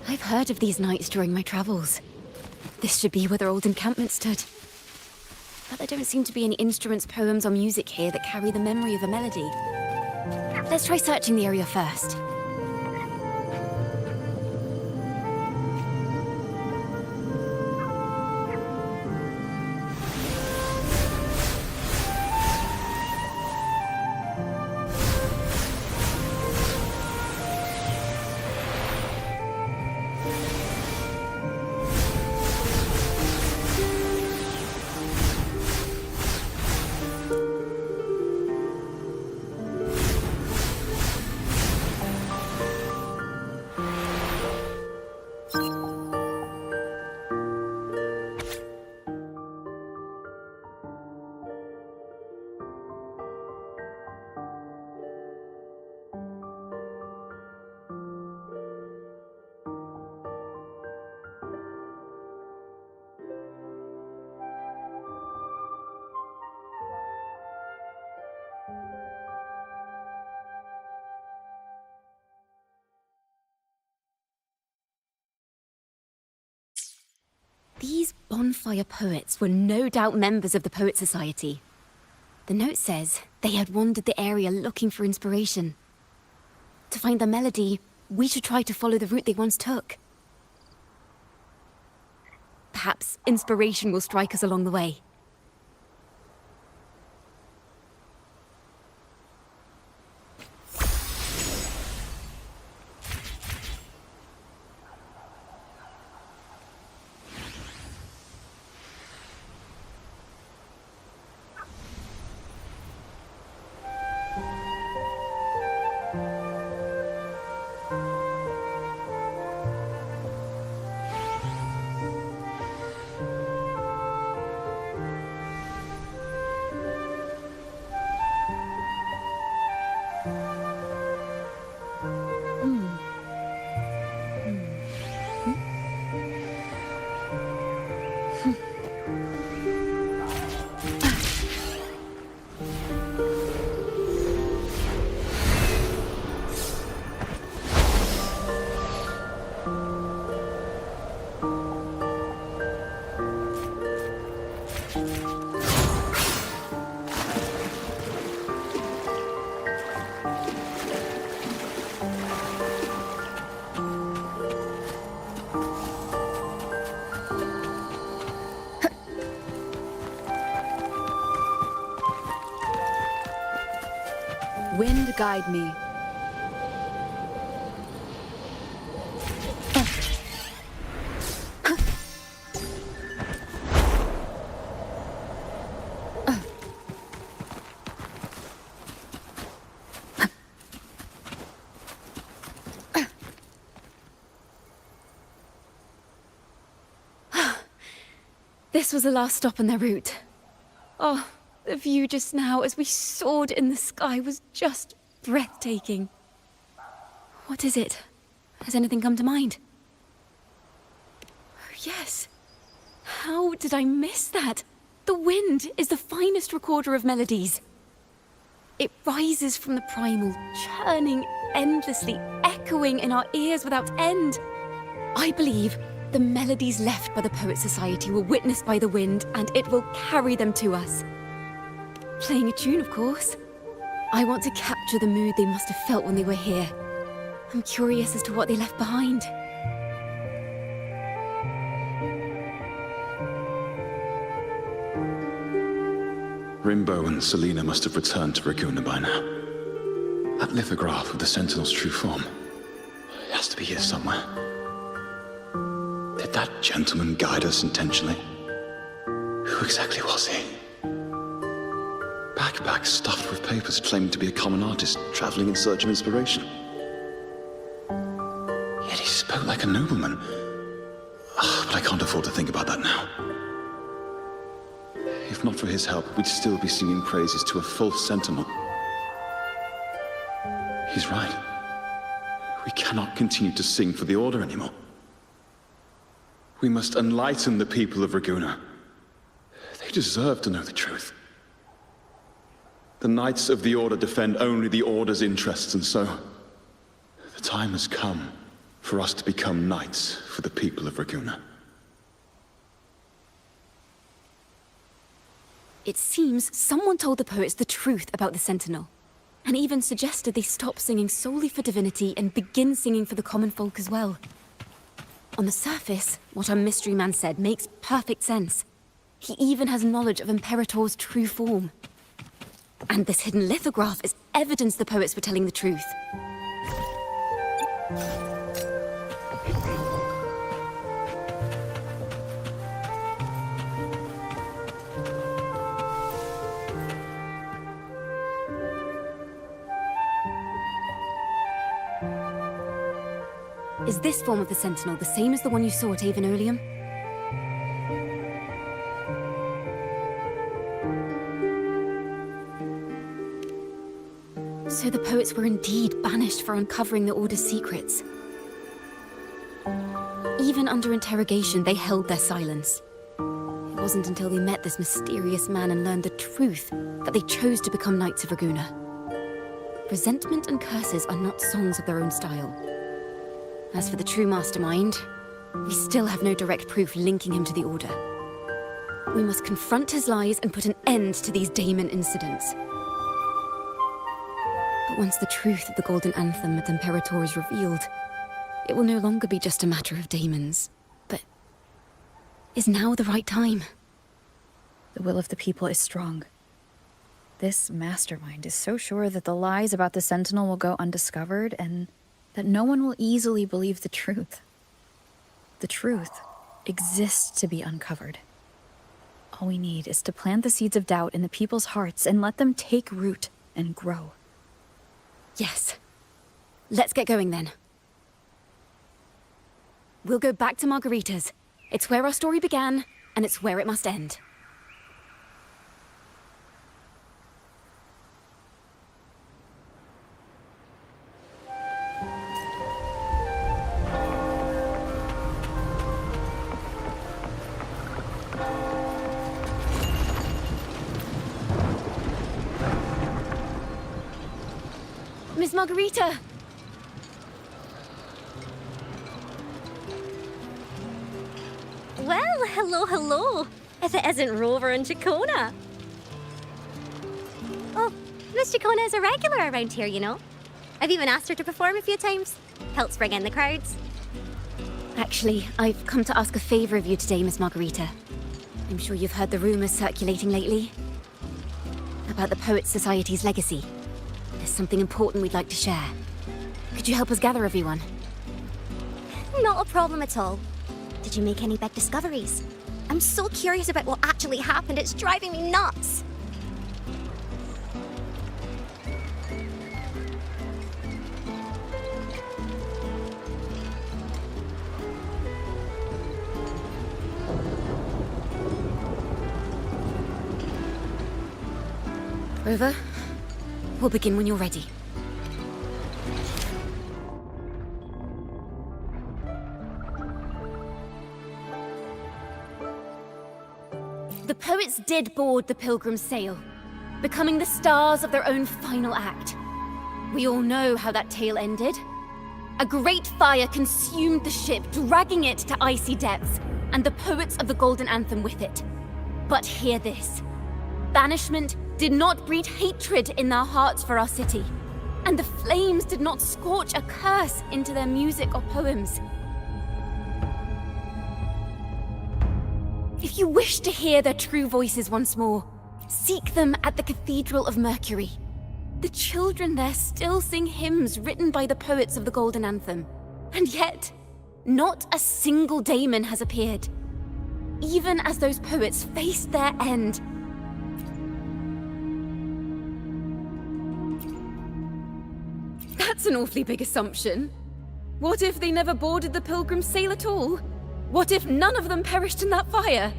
I've heard of these nights during my travels. This should be where their old encampment stood. But there don't seem to be any instruments, poems, or music here that carry the memory of a melody. Let's try searching the area first. These bonfire poets were no doubt members of the Poet Society. The note says they had wandered the area looking for inspiration. To find the melody, we should try to follow the route they once took. Perhaps inspiration will strike us along the way. Wind guide me. This was the last stop on their route. Oh, The view just now as we soared in the sky was just breathtaking. What is it? Has anything come to mind? Oh, yes. How did I miss that? The wind is the finest recorder of melodies. It rises from the primal, churning endlessly, echoing in our ears without end. I believe the melodies left by the Poet Society were witnessed by the wind, and it will carry them to us. Playing a tune, of course. I want to capture the mood they must have felt when they were here. I'm curious as to what they left behind. Rimbo and Selena must have returned to Raguna by now. That lithograph of the Sentinel's true form. It has to be here somewhere. Did that gentleman guide us intentionally? Who exactly was he? Backpack stuffed with papers claiming to be a common artist traveling in search of inspiration. Yet he spoke like a nobleman. But I can't afford to think about that now. If not for his help, we'd still be singing praises to a false sentinel. He's right. We cannot continue to sing for the Order anymore. We must enlighten the people of Raguna. They deserve to know the truth. The Knights of the Order defend only the Order's interests, and so the time has come for us to become knights for the people of Raguna. It seems someone told the poets the truth about the Sentinel, and even suggested they stop singing solely for divinity and begin singing for the common folk as well. On the surface, what our mystery man said makes perfect sense. He even has knowledge of Imperator's true form. And this hidden lithograph is evidence the poets were telling the truth. Is this form of the Sentinel the same as the one you saw at Avon Oleum? So the poets were indeed banished for uncovering the Order's secrets. Even under interrogation, they held their silence. It wasn't until they met this mysterious man and learned the truth that they chose to become Knights of Raguna. Resentment and curses are not songs of their own style. As for the true mastermind, we still have no direct proof linking him to the Order. We must confront his lies and put an end to these Daemon incidents. But once the truth of the Golden Anthem at Imperator is revealed, it will no longer be just a matter of daemons. But is now the right time? The will of the people is strong. This mastermind is so sure that the lies about the Sentinel will go undiscovered and that no one will easily believe the truth. The truth exists to be uncovered. All we need is to plant the seeds of doubt in the people's hearts and let them take root and grow. Yes. Let's get going then. We'll go back to Margarita's. It's where our story began, and it's where it must end. Miss Margarita! Well, hello, hello. If it isn't Rover and Chacona. Oh, Miss Chacona is a regular around here, you know. I've even asked her to perform a few times. Helps bring in the crowds. Actually, I've come to ask a favor of you today, Miss Margarita. I'm sure you've heard the rumors circulating lately about the Poets Society's legacy. There's something important we'd like to share. Could you help us gather everyone? Not a problem at all. Did you make any big discoveries? I'm so curious about what actually happened. It's driving me nuts. Rover, we'll begin when you're ready. The poets did board the Pilgrim's sail, becoming the stars of their own final act. We all know how that tale ended. A great fire consumed the ship, dragging it to icy depths, and the poets of the Golden Anthem with it. But hear this. Banishment did not breed hatred in their hearts for our city, and the flames did not scorch a curse into their music or poems. If you wish to hear their true voices once more, seek them at the Cathedral of Mercury. The children there still sing hymns written by the poets of the Golden Anthem. And yet, not a single daemon has appeared. Even as those poets faced their end. That's an awfully big assumption. What if they never boarded the Pilgrim's sail at all? What if none of them perished in that fire?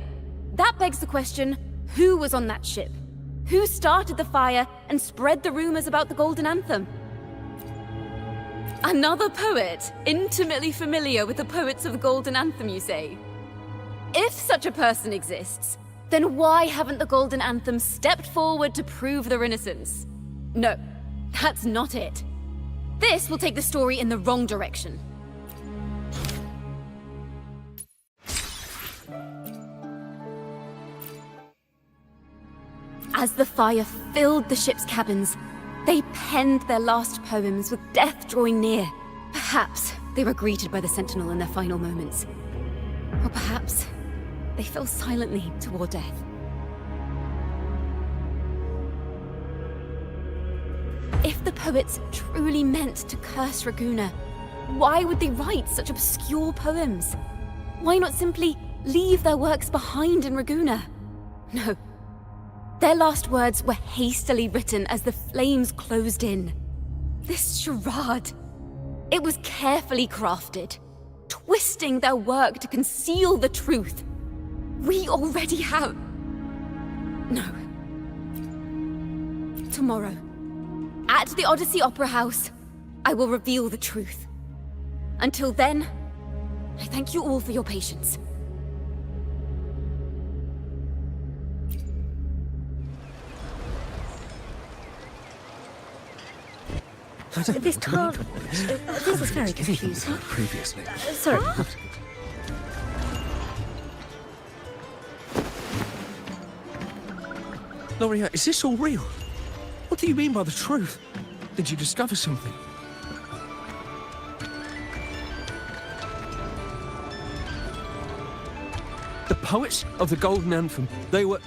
That begs the question, who was on that ship? Who started the fire and spread the rumors about the Golden Anthem? Another poet, intimately familiar with the poets of the Golden Anthem, you say? If such a person exists, then why haven't the Golden Anthem stepped forward to prove their innocence? No, that's not it. This will take the story in the wrong direction. As the fire filled the ship's cabins, they penned their last poems with death drawing near. Perhaps they were greeted by the Sentinel in their final moments. Or perhaps they fell silently toward death. If the poets truly meant to curse Raguna, why would they write such obscure poems? Why not simply leave their works behind in Raguna? No. Their last words were hastily written as the flames closed in. This charade, it was carefully crafted, twisting their work to conceal the truth. We already have... No. Tomorrow, at the Odyssey Opera House, I will reveal the truth. Until then, I thank you all for your patience. This can't... This is very confusing. Previously. Sorry. Loria, is this all real? What do you mean by the truth? Did you discover something? The poets of the Golden Anthem, they were...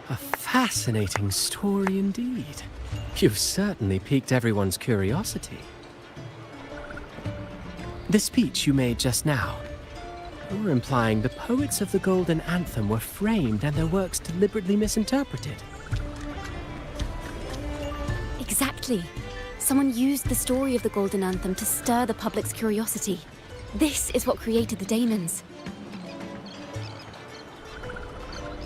A fascinating story indeed. You've certainly piqued everyone's curiosity. The speech you made just now, you're implying the poets of the Golden Anthem were framed and their works deliberately misinterpreted. Exactly. Someone used the story of the Golden Anthem to stir the public's curiosity. This is what created the daemons.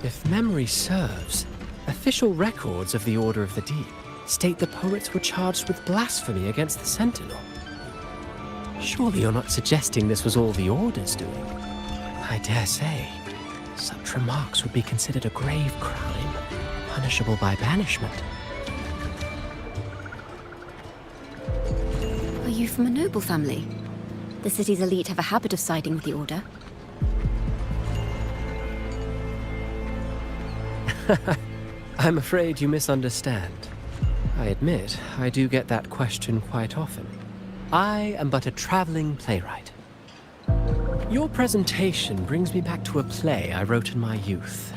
If memory serves, official records of the Order of the Deep state the poets were charged with blasphemy against the Sentinel. Surely you're not suggesting this was all the Order's doing? I dare say, such remarks would be considered a grave crime, punishable by banishment. Are you from a noble family? The city's elite have a habit of siding with the Order. I'm afraid you misunderstand. I admit, I do get that question quite often. I am but a traveling playwright. Your presentation brings me back to a play I wrote in my youth.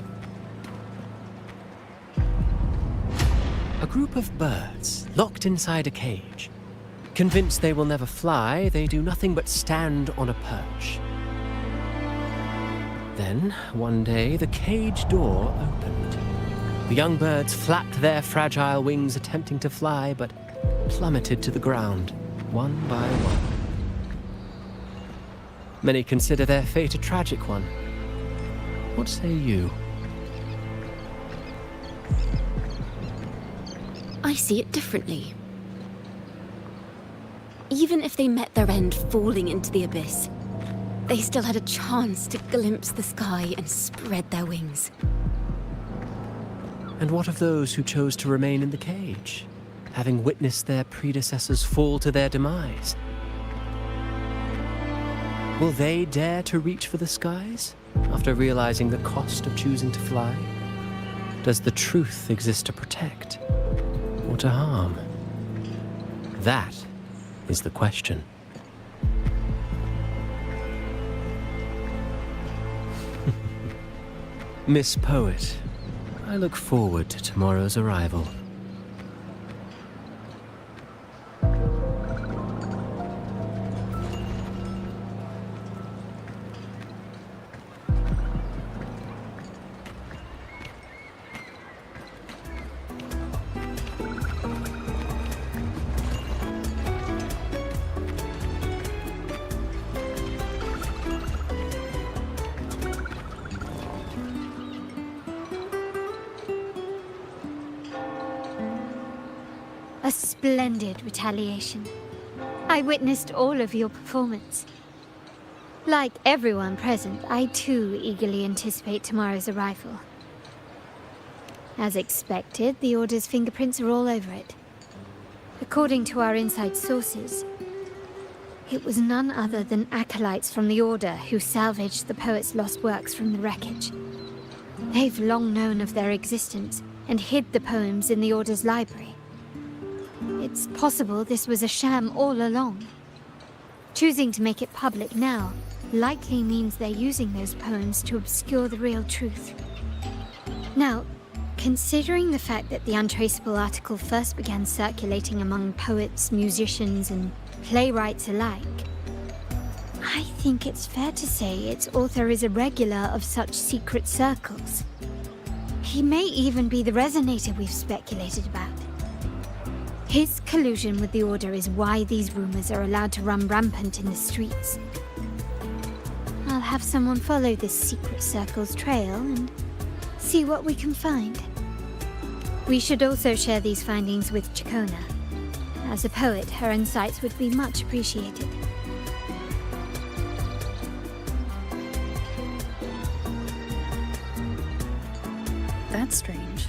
A group of birds, locked inside a cage. Convinced they will never fly, they do nothing but stand on a perch. Then, one day, the cage door opened. The young birds flapped their fragile wings attempting to fly, but plummeted to the ground, one by one. Many consider their fate a tragic one. What say you? I see it differently. Even if they met their end falling into the abyss, they still had a chance to glimpse the sky and spread their wings. And what of those who chose to remain in the cage, having witnessed their predecessors fall to their demise? Will they dare to reach for the skies after realizing the cost of choosing to fly? Does the truth exist to protect or to harm? That is the question. Miss Poet, I look forward to tomorrow's arrival. A splendid retaliation. I witnessed all of your performance. Like everyone present, I too eagerly anticipate tomorrow's arrival. As expected, the Order's fingerprints are all over it. According to our inside sources, it was none other than acolytes from the Order who salvaged the poet's lost works from the wreckage. They've long known of their existence and hid the poems in the Order's library. It's possible this was a sham all along. Choosing to make it public now likely means they're using those poems to obscure the real truth. Now, considering the fact that the untraceable article first began circulating among poets, musicians, and playwrights alike, I think it's fair to say its author is a regular of such secret circles. He may even be the resonator we've speculated about. His collusion with the Order is why these rumors are allowed to run rampant in the streets. I'll have someone follow this secret circle's trail and see what we can find. We should also share these findings with Chacona. As a poet, her insights would be much appreciated. That's strange.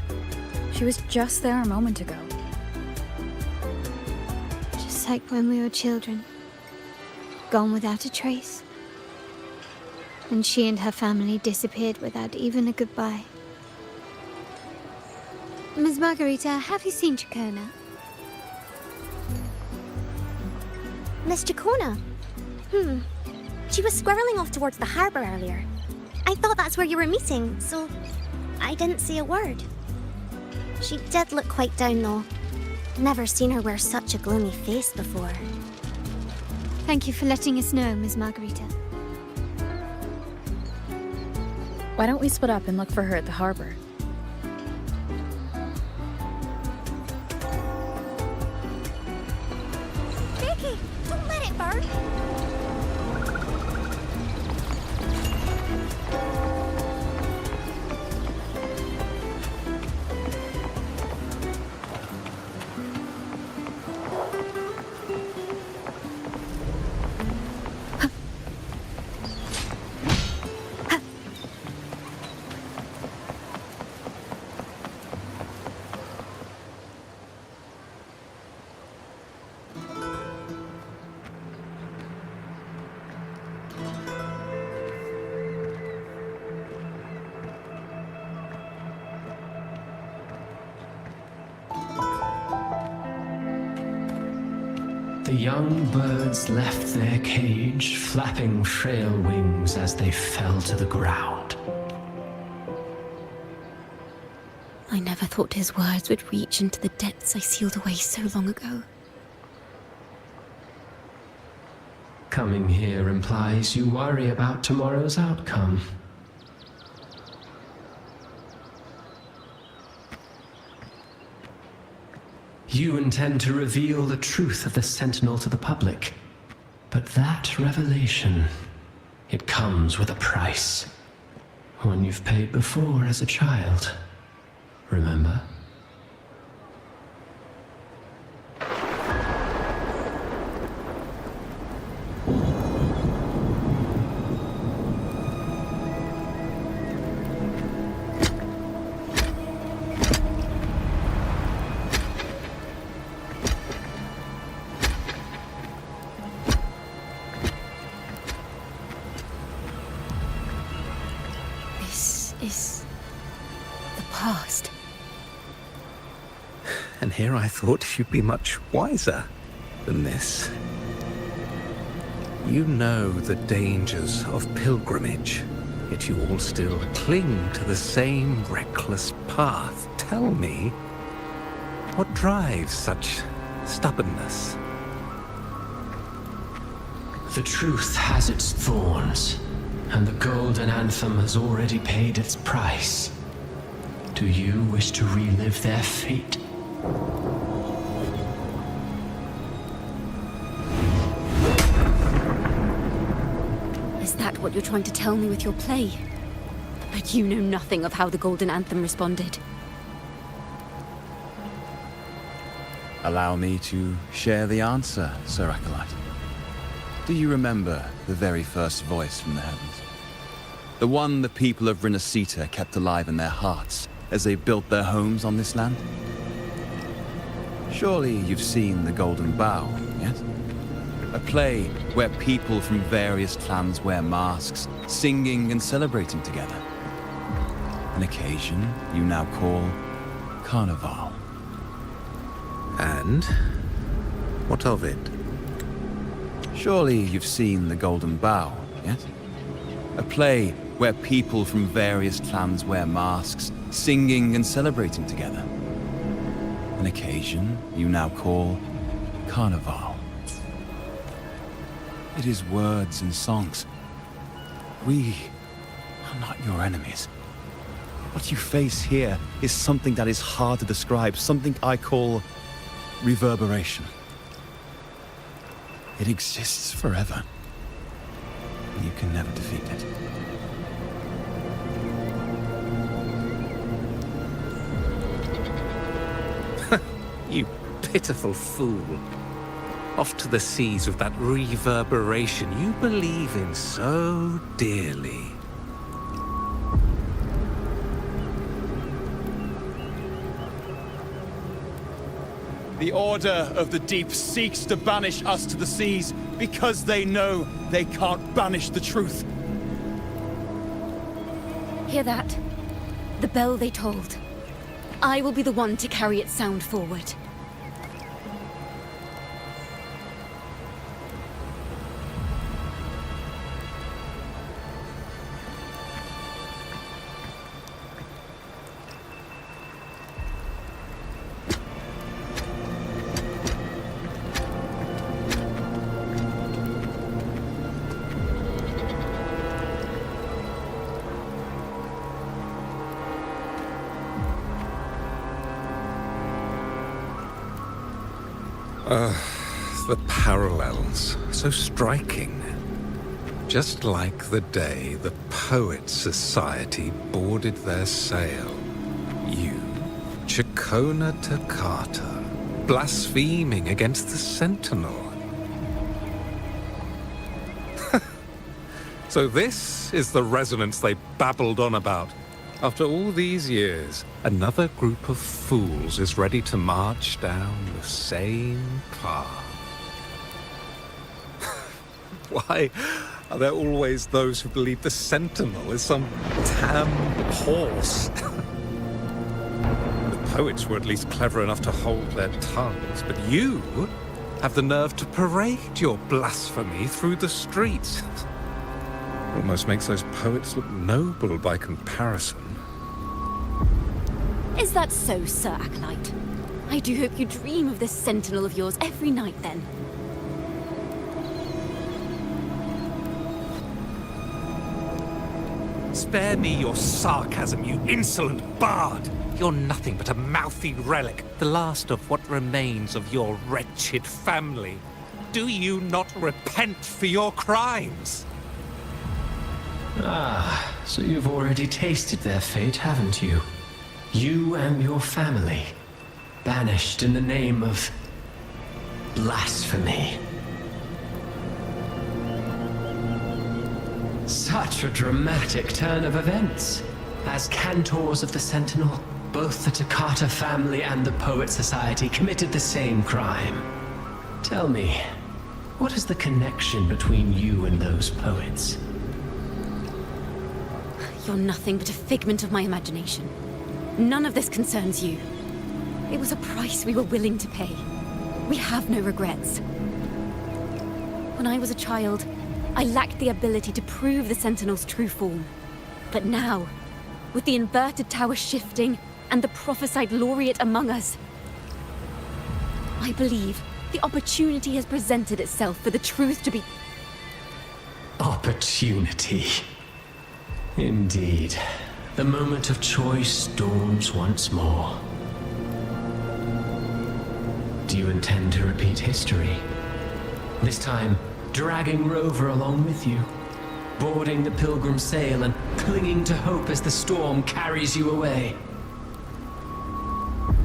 She was just there a moment ago. Just like when we were children. Gone without a trace. And she and her family disappeared without even a goodbye. Ms. Margarita, have you seen Chacona? Miss Chacona? She was squirreling off towards the harbor earlier. I thought that's where you were meeting, so I didn't say a word. She did look quite down, though. Never seen her wear such a gloomy face before. Thank you for letting us know, Ms. Margarita. Why don't we split up and look for her at the harbor? Vicky, don't let it burn! The young birds left their cage, flapping frail wings as they fell to the ground. I never thought his words would reach into the depths I sealed away so long ago. Coming here implies you worry about tomorrow's outcome. You intend to reveal the truth of the Sentinel to the public. But that revelation, it comes with a price. One you've paid before as a child. Remember? Is the past. And here I thought you'd be much wiser than this. You know the dangers of pilgrimage, yet you all still cling to the same reckless path. Tell me, what drives such stubbornness? The truth has its thorns, and the Golden Anthem has already paid its price. Do you wish to relive their fate? Is that what you're trying to tell me with your play? But you know nothing of how the Golden Anthem responded. Allow me to share the answer, Sir Acolyte. Do you remember the very first voice from the heavens? The one the people of Renacita kept alive in their hearts as they built their homes on this land? Surely you've seen The Golden Bough, yes? A play where people from various clans wear masks, singing and celebrating together. An occasion you now call Carnival. And what of it? Surely you've seen The Golden Bough, yes? A play where people from various clans wear masks, singing and celebrating together. An occasion you now call Carnival. It is words and songs. We are not your enemies. What you face here is something that is hard to describe, something I call reverberation. It exists forever. You can never defeat it. You pitiful fool. Off to the seas with that reverberation you believe in so dearly. The Order of the Deep seeks to banish us to the seas because they know they can't banish the truth. Hear that? The bell they tolled. I will be the one to carry its sound forward. The parallels, so striking. Just like the day the Poets Society boarded their sail. You, Chacona Takata, blaspheming against the Sentinel. So this is the resonance they babbled on about. After all these years, another group of fools is ready to march down the same path. Why are there always those who believe the Sentinel is some damn horse? The poets were at least clever enough to hold their tongues, but you have the nerve to parade your blasphemy through the streets. Almost makes those poets look noble by comparison. Is that so, Sir Acolyte? I do hope you dream of this Sentinel of yours every night, then. Spare me your sarcasm, you insolent bard! You're nothing but a mouthy relic, the last of what remains of your wretched family. Do you not repent for your crimes? Ah, so you've already tasted their fate, haven't you? You and your family, banished in the name of blasphemy. Such a dramatic turn of events. As cantors of the Sentinel, both the Takata family and the Poet Society committed the same crime. Tell me, what is the connection between you and those poets? You're nothing but a figment of my imagination. None of this concerns you. It was a price we were willing to pay. We have no regrets. When I was a child, I lacked the ability to prove the Sentinel's true form. But now, with the inverted tower shifting and the prophesied laureate among us, I believe the opportunity has presented itself for the truth to be... Opportunity. Indeed. The moment of choice dawns once more. Do you intend to repeat history? This time, dragging Rover along with you, boarding the Pilgrim sail and clinging to hope as the storm carries you away.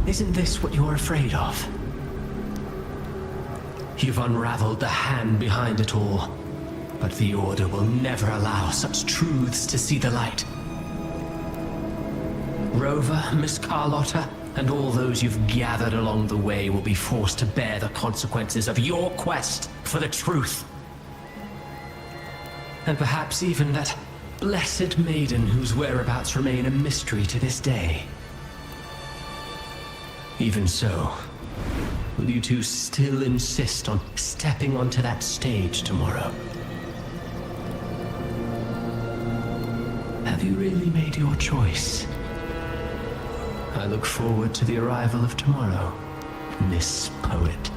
Isn't this what you're afraid of? You've unraveled the hand behind it all, but the Order will never allow such truths to see the light. Rover, Miss Carlotta, and all those you've gathered along the way will be forced to bear the consequences of your quest for the truth. And perhaps even that blessed maiden whose whereabouts remain a mystery to this day. Even so, will you two still insist on stepping onto that stage tomorrow? Have you really made your choice? I look forward to the arrival of tomorrow, Miss Poet.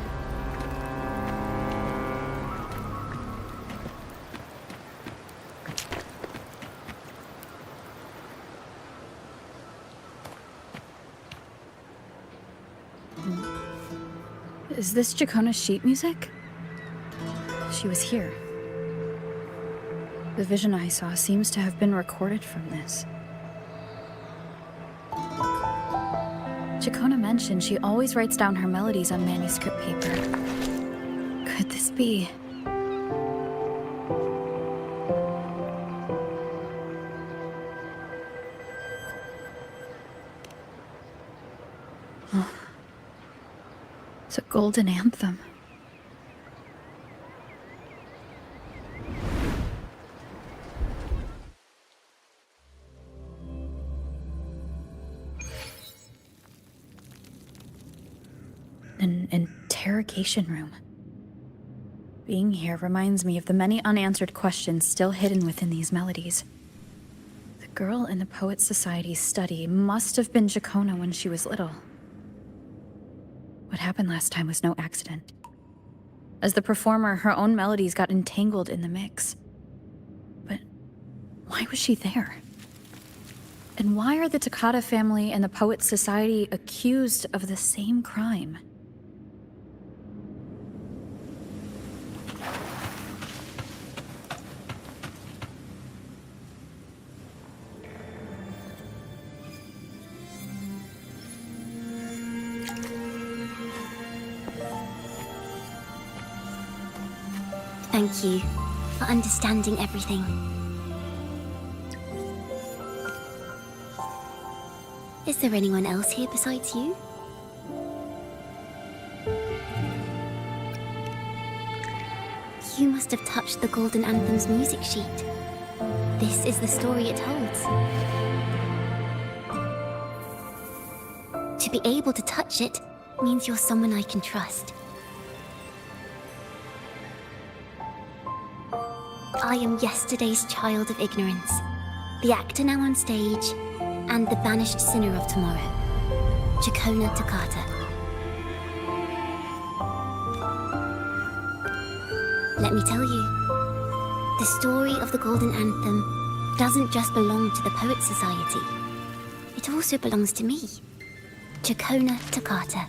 Is this Jacona's sheet music? She was here. The vision I saw seems to have been recorded from this. Jacona mentioned she always writes down her melodies on manuscript paper. Could this be? Oh. It's a golden anthem. An interrogation room. Being here reminds me of the many unanswered questions still hidden within these melodies. The girl in the Poets Society's study must have been Jacona when she was little. What happened last time was no accident. As the performer, her own melodies got entangled in the mix. But why was she there? And why are the Takata family and the Poets Society accused of the same crime? Thank you for understanding everything. Is there anyone else here besides you? You must have touched the Golden Anthem's music sheet. This is the story it holds. To be able to touch it means you're someone I can trust. I am yesterday's child of ignorance, the actor now on stage, and the banished sinner of tomorrow, Jacona Takata. Let me tell you, the story of the Golden Anthem doesn't just belong to the Poets Society. It also belongs to me, Chacona Toccata.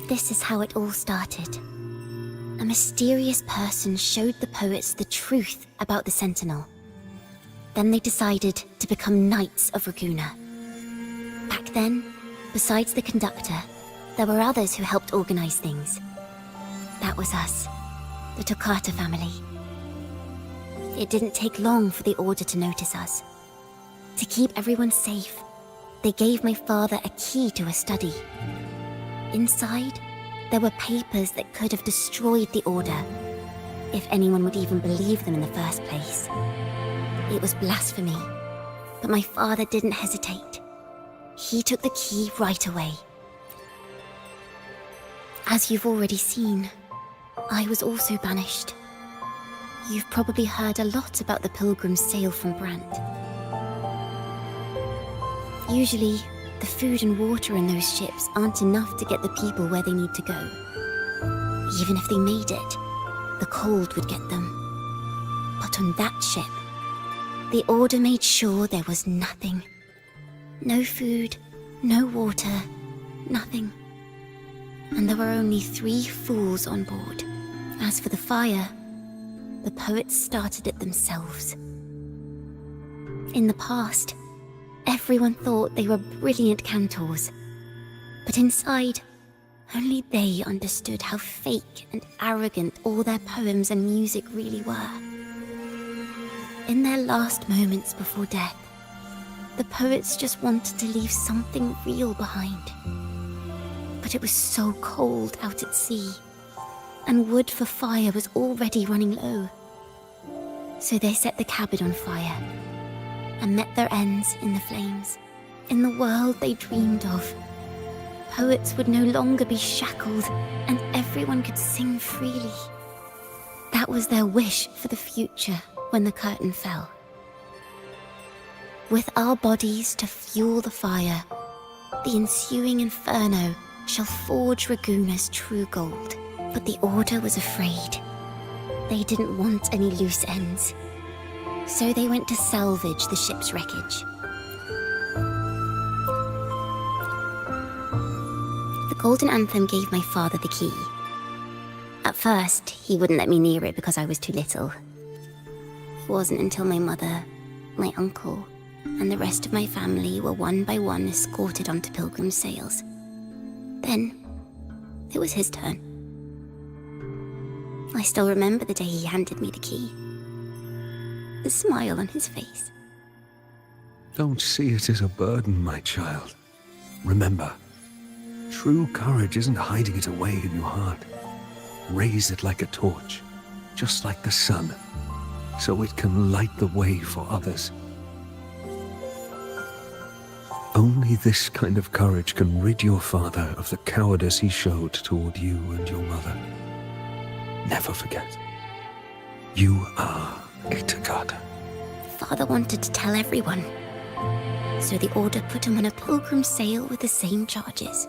This is how it all started. A mysterious person showed the poets the truth about the Sentinel. Then they decided to become Knights of Raguna. Back then, besides the conductor, there were others who helped organize things. That was us, the Toccata family. It didn't take long for the Order to notice us. To keep everyone safe, they gave my father a key to a study. Inside, there were papers that could have destroyed the Order, if anyone would even believe them in the first place. It was blasphemy, but my father didn't hesitate. He took the key right away. As you've already seen, I was also banished. You've probably heard a lot about the pilgrims' sail from Brant. Usually, the food and water in those ships aren't enough to get the people where they need to go. Even if they made it, the cold would get them. But on that ship, the Order made sure there was nothing. No food, no water, nothing. And there were only 3 fools on board. As for the fire, the poets started it themselves. In the past, everyone thought they were brilliant cantors. But inside, only they understood how fake and arrogant all their poems and music really were. In their last moments before death, the poets just wanted to leave something real behind. But it was so cold out at sea, and wood for fire was already running low. So they set the cabin on fire, and met their ends in the flames. In the world they dreamed of, poets would no longer be shackled, and everyone could sing freely. That was their wish for the future when the curtain fell. With our bodies to fuel the fire, the ensuing inferno shall forge Raguna's true gold. But the Order was afraid. They didn't want any loose ends. So they went to salvage the ship's wreckage. The Golden Anthem gave my father the key. At first, he wouldn't let me near it because I was too little. It wasn't until my mother, my uncle, and the rest of my family were one by one escorted onto Pilgrim's sails. Then, it was his turn. I still remember the day he handed me the key. The smile on his face. Don't see it as a burden, my child. Remember, true courage isn't hiding it away in your heart. Raise it like a torch, just like the sun, so it can light the way for others. Only this kind of courage can rid your father of the cowardice he showed toward you and your mother. Never forget. You are a Toccata. Father wanted to tell everyone. So the Order put him on a pilgrim sail with the same charges.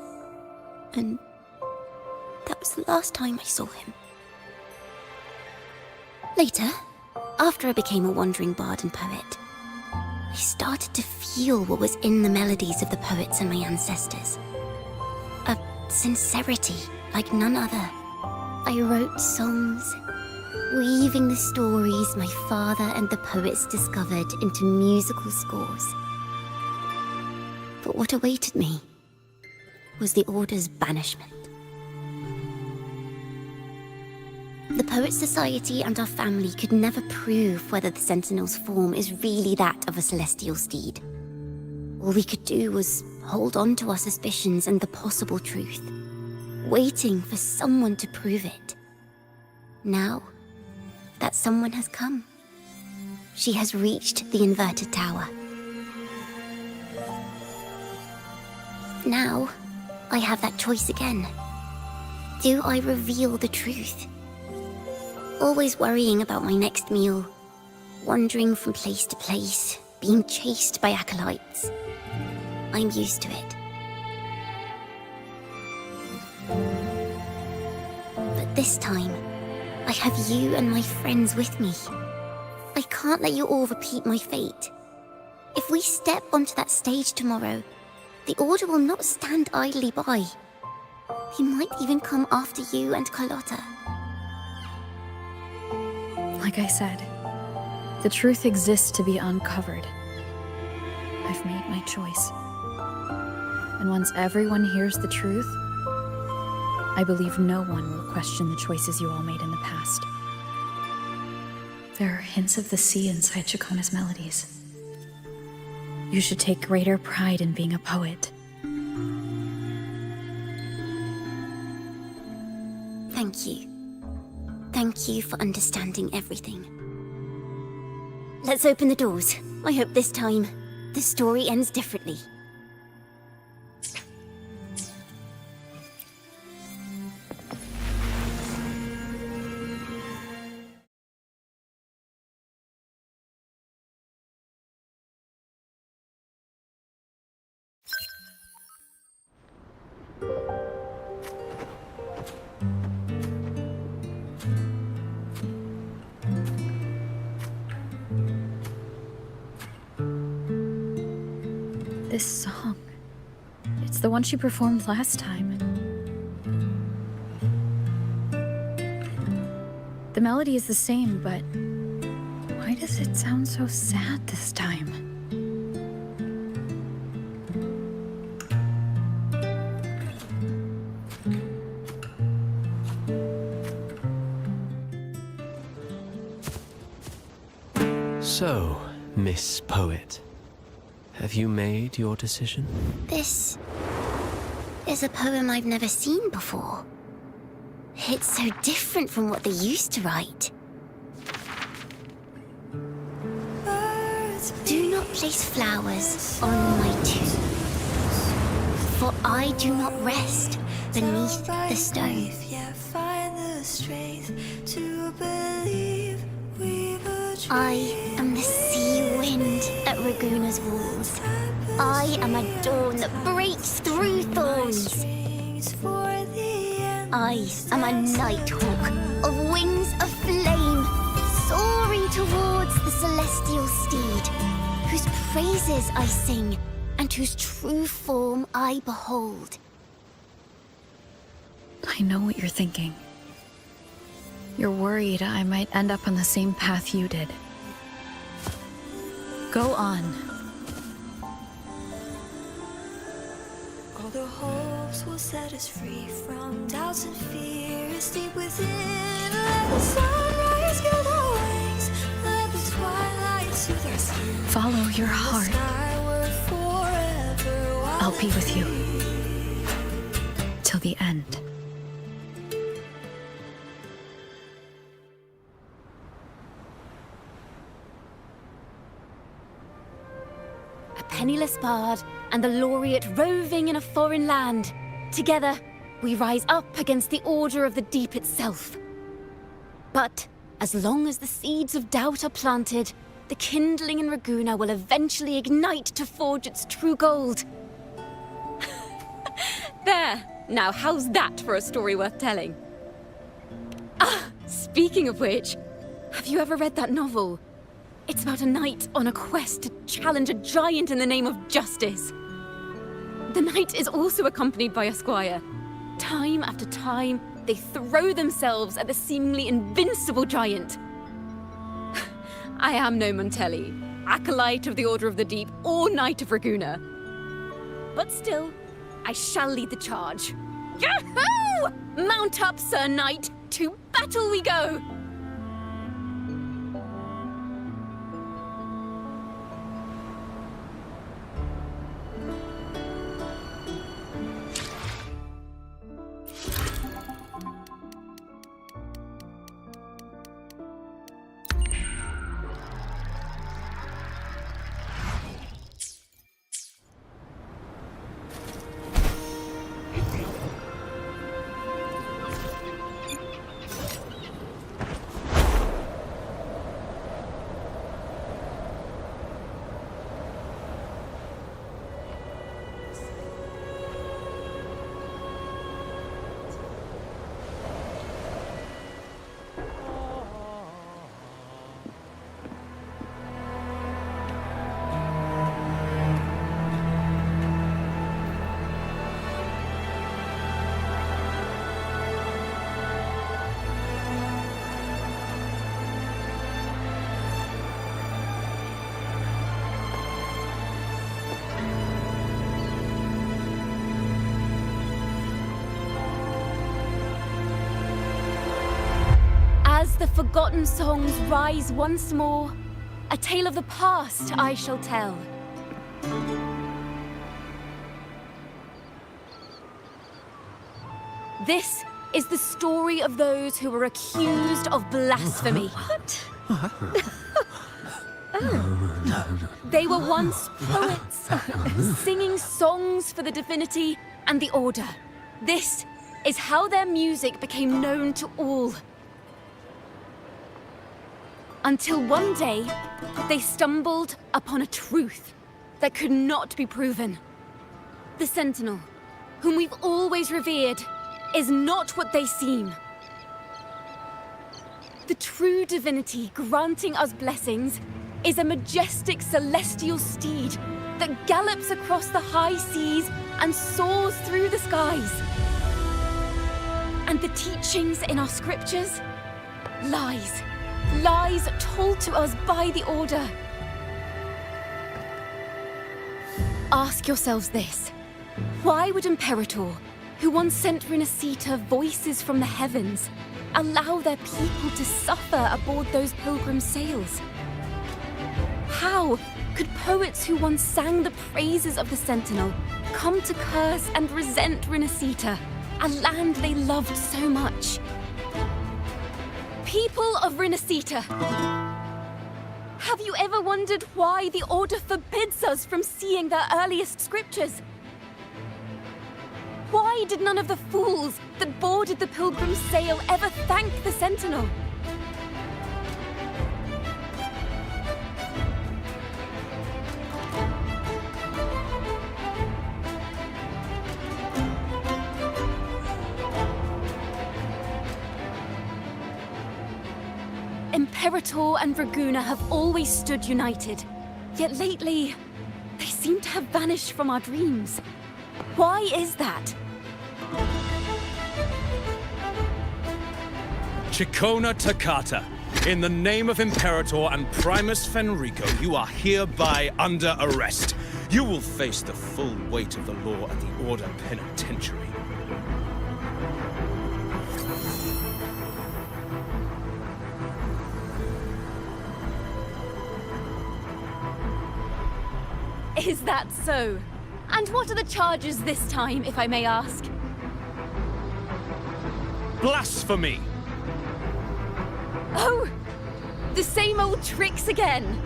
And that was the last time I saw him. Later, after I became a wandering bard and poet, I started to feel what was in the melodies of the poets and my ancestors. A sincerity like none other. I wrote songs, weaving the stories my father and the poets discovered into musical scores. But what awaited me was the Order's banishment. The Poets Society and our family could never prove whether the Sentinel's form is really that of a celestial steed. All we could do was hold on to our suspicions and the possible truth, waiting for someone to prove it. Now, that someone has come. She has reached the inverted tower. Now, I have that choice again. Do I reveal the truth? Always worrying about my next meal, wandering from place to place, being chased by acolytes. I'm used to it. But this time, I have you and my friends with me. I can't let you all repeat my fate. If we step onto that stage tomorrow, the Order will not stand idly by. He might even come after you and Carlotta. Like I said, the truth exists to be uncovered. I've made my choice. And once everyone hears the truth, I believe no one will question the choices you all made in the past. There are hints of the sea inside Chacona's melodies. You should take greater pride in being a poet. Thank you. Thank you for understanding everything. Let's open the doors. I hope this time, the story ends differently. This song, it's the one she performed last time. The melody is the same, but why does it sound so sad this time? So, Miss Poet, have you made your decision? This is a poem I've never seen before. It's so different from what they used to write. Do not place flowers on my tomb, for I do not rest beneath the stone. I am the sea wind at Raguna's walls. I am a dawn that breaks through thorns. I am a nighthawk of wings of flame, soaring towards the celestial steed, whose praises I sing and whose true form I behold. I know what you're thinking. You're worried I might end up on the same path you did. Go on. All the hopes will set us free from doubts and fears deep within. Let the sunrise give our wings. Let the twilight soothe our skin. Follow your heart. I'll be with you. Till the end. Penniless bard and the laureate roving in a foreign land. Together, we rise up against the Order of the Deep itself. But as long as the seeds of doubt are planted, the kindling in Raguna will eventually ignite to forge its true gold. There! Now how's that for a story worth telling? Ah, speaking of which, have you ever read that novel? It's about a knight on a quest to challenge a giant in the name of justice. The knight is also accompanied by a squire. Time after time, they throw themselves at the seemingly invincible giant. I am no Montelli, acolyte of the Order of the Deep, or Knight of Raguna. But still, I shall lead the charge. Yahoo! Mount up, Sir Knight! To battle we go! the forgotten songs rise once more, a tale of the past I shall tell. This is the story of those who were accused of blasphemy. They were once poets, singing songs for the divinity and the order. This is how their music became known to all. Until one day, they stumbled upon a truth that could not be proven. The Sentinel, whom we've always revered, is not what they seem. The true divinity granting us blessings is a majestic celestial steed that gallops across the high seas and soars through the skies. And the teachings in our scriptures? Lies. Lies told to us by the Order. Ask yourselves this. Why would Imperator, who once sent Renacita voices from the heavens, allow their people to suffer aboard those pilgrim sails? How could poets who once sang the praises of the Sentinel come to curse and resent Renacita, a land they loved so much? People of Renacita, have you ever wondered why the Order forbids us from seeing their earliest scriptures? Why did none of the fools that boarded the pilgrim sail ever thank the Sentinel? Imperator and Raguna have always stood united, yet lately, they seem to have vanished from our dreams. Why is that? Chikona Takata, in the name of Imperator and Primus Fenrico, you are hereby under arrest. You will face the full weight of the law at the Order Penitentiary. Is that so? And what are the charges this time, if I may ask? Blasphemy! Oh! The same old tricks again!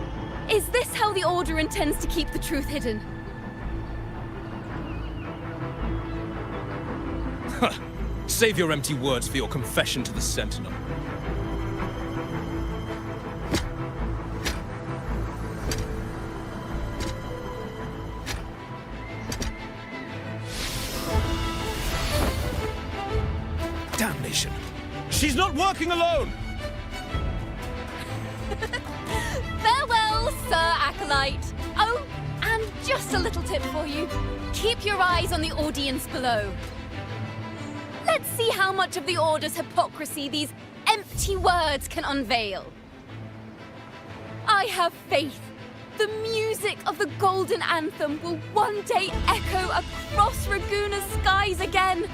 Is this how the Order intends to keep the truth hidden? Save your empty words for your confession to the Sentinel. Damnation! She's not working alone! Farewell, Sir Acolyte! Oh, and just a little tip for you. Keep your eyes on the audience below. Let's see how much of the Order's hypocrisy these empty words can unveil. I have faith. The music of the Golden Anthem will one day echo across Raguna's skies again.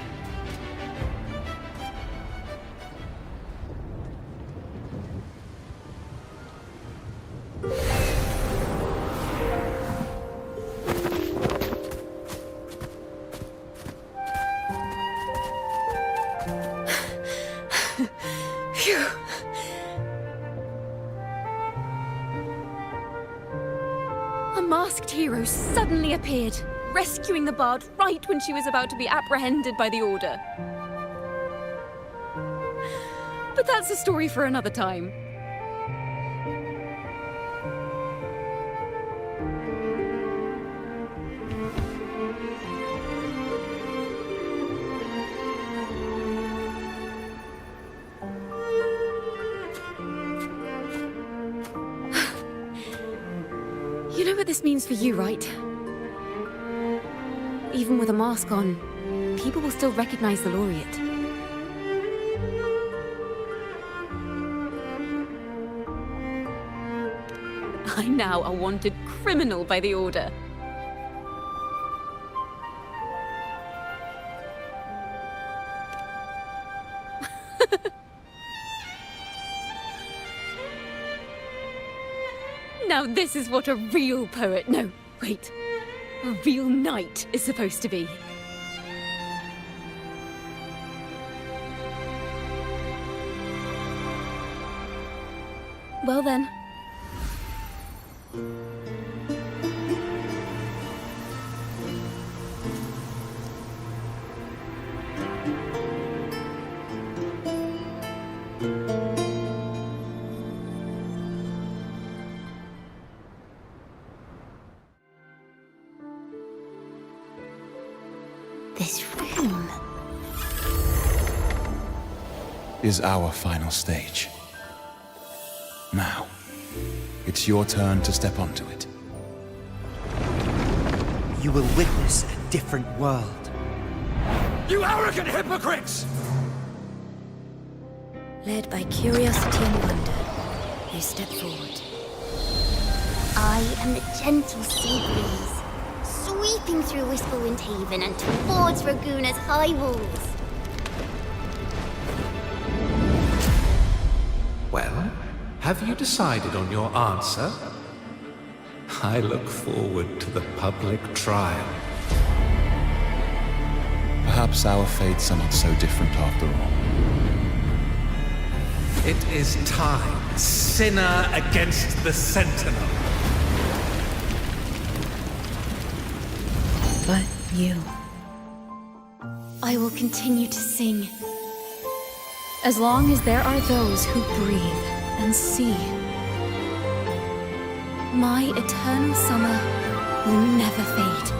Phew. A masked hero suddenly appeared, rescuing the bard right when she was about to be apprehended by the Order. But that's a story for another time. You know what this means for you, right? Even with a mask on, people will still recognize the laureate. I'm now a wanted criminal by the Order. Now this is what a real poet, no, wait, a real knight is supposed to be. Well then. This room is our final stage. Now, it's your turn to step onto it. You will witness a different world. You arrogant hypocrites! Led by curiosity and wonder, they step forward. I am the gentle sea breeze, sweeping through Whisperwind Haven and towards Raguna's high walls. Well, have you decided on your answer? I look forward to the public trial. Perhaps our fates are not so different after all. It is time, sinner against the Sentinel. But you. I will continue to sing. As long as there are those who breathe and see. My eternal summer will never fade.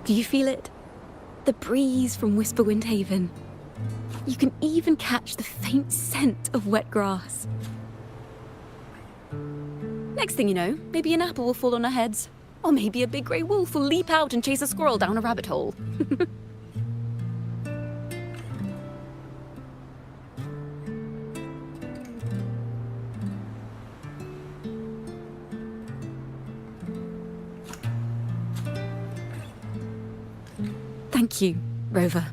Do you feel it? The breeze from Whisperwind Haven. You can even catch the faint scent of wet grass. Next thing you know, maybe an apple will fall on our heads. Or maybe a big grey wolf will leap out and chase a squirrel down a rabbit hole. Thank you, Rover.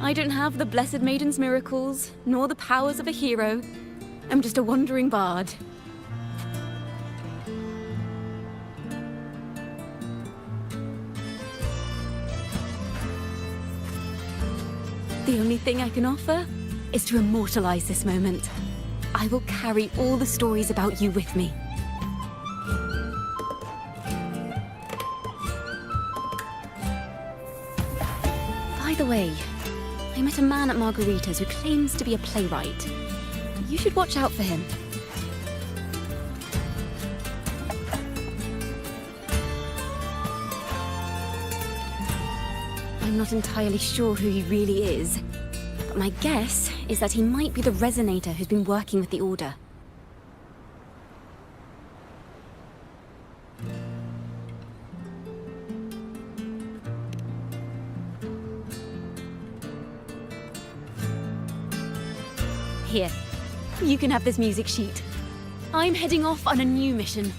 I don't have the Blessed Maiden's miracles, nor the powers of a hero. I'm just a wandering bard. The only thing I can offer is to immortalize this moment. I will carry all the stories about you with me. By the way, I met a man at Margarita's who claims to be a playwright. You should watch out for him. I'm not entirely sure who he really is, but my guess is that he might be the resonator who's been working with the Order. Here, you can have this music sheet. I'm heading off on a new mission.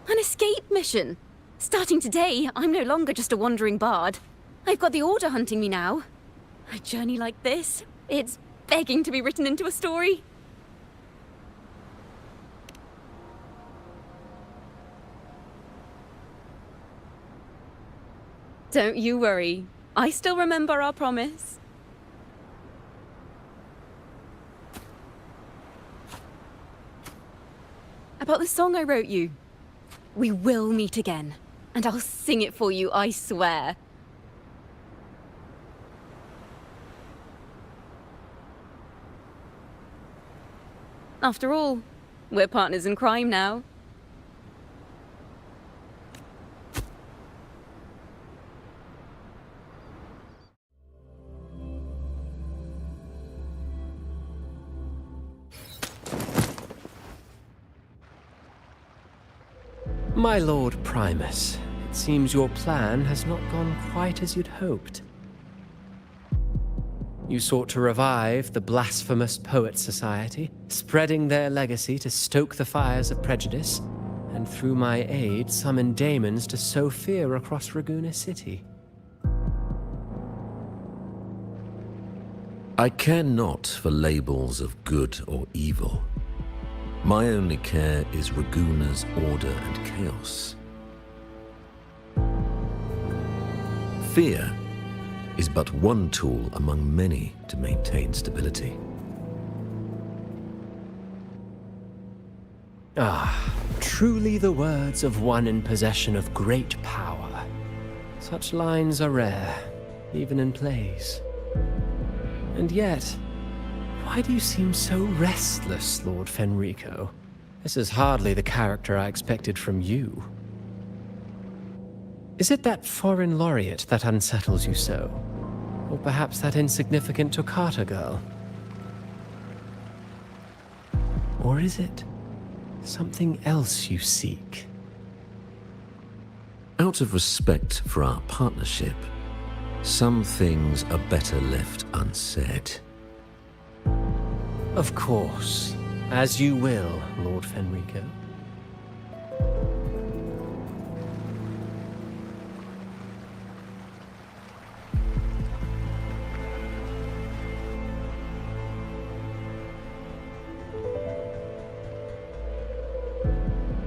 An escape mission! Starting today, I'm no longer just a wandering bard. I've got the Order hunting me now. A journey like this, it's begging to be written into a story. Don't you worry. I still remember our promise. About the song I wrote you. We will meet again, and I'll sing it for you, I swear. After all, we're partners in crime now. My Lord Primus, it seems your plan has not gone quite as you'd hoped. You sought to revive the blasphemous Poet Society, spreading their legacy to stoke the fires of prejudice, and through my aid summon daemons to sow fear across Raguena City. I care not for labels of good or evil. My only care is Raguena's order and chaos. Fear is but one tool among many to maintain stability. Ah, truly the words of one in possession of great power. Such lines are rare, even in plays. And yet, why do you seem so restless, Lord Fenrico? This is hardly the character I expected from you. Is it that foreign laureate that unsettles you so? Or perhaps that insignificant Toccata girl? Or is it something else you seek? Out of respect for our partnership, some things are better left unsaid. Of course. As you will, Lord Fenrico.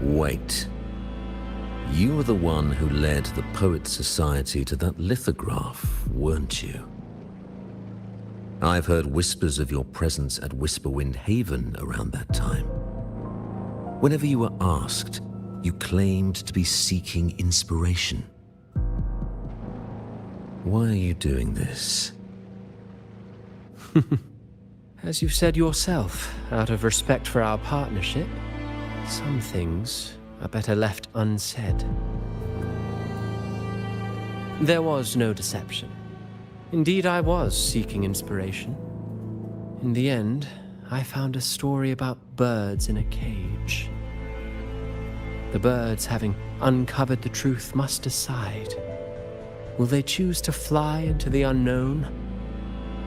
Wait. You were the one who led the Poet Society to that lithograph, weren't you? I've heard whispers of your presence at Whisperwind Haven around that time. Whenever you were asked, you claimed to be seeking inspiration. Why are you doing this? As you said yourself, out of respect for our partnership, some things are better left unsaid. There was no deception. Indeed, I was seeking inspiration. In the end, I found a story about birds in a cage. The birds, having uncovered the truth, must decide. Will they choose to fly into the unknown,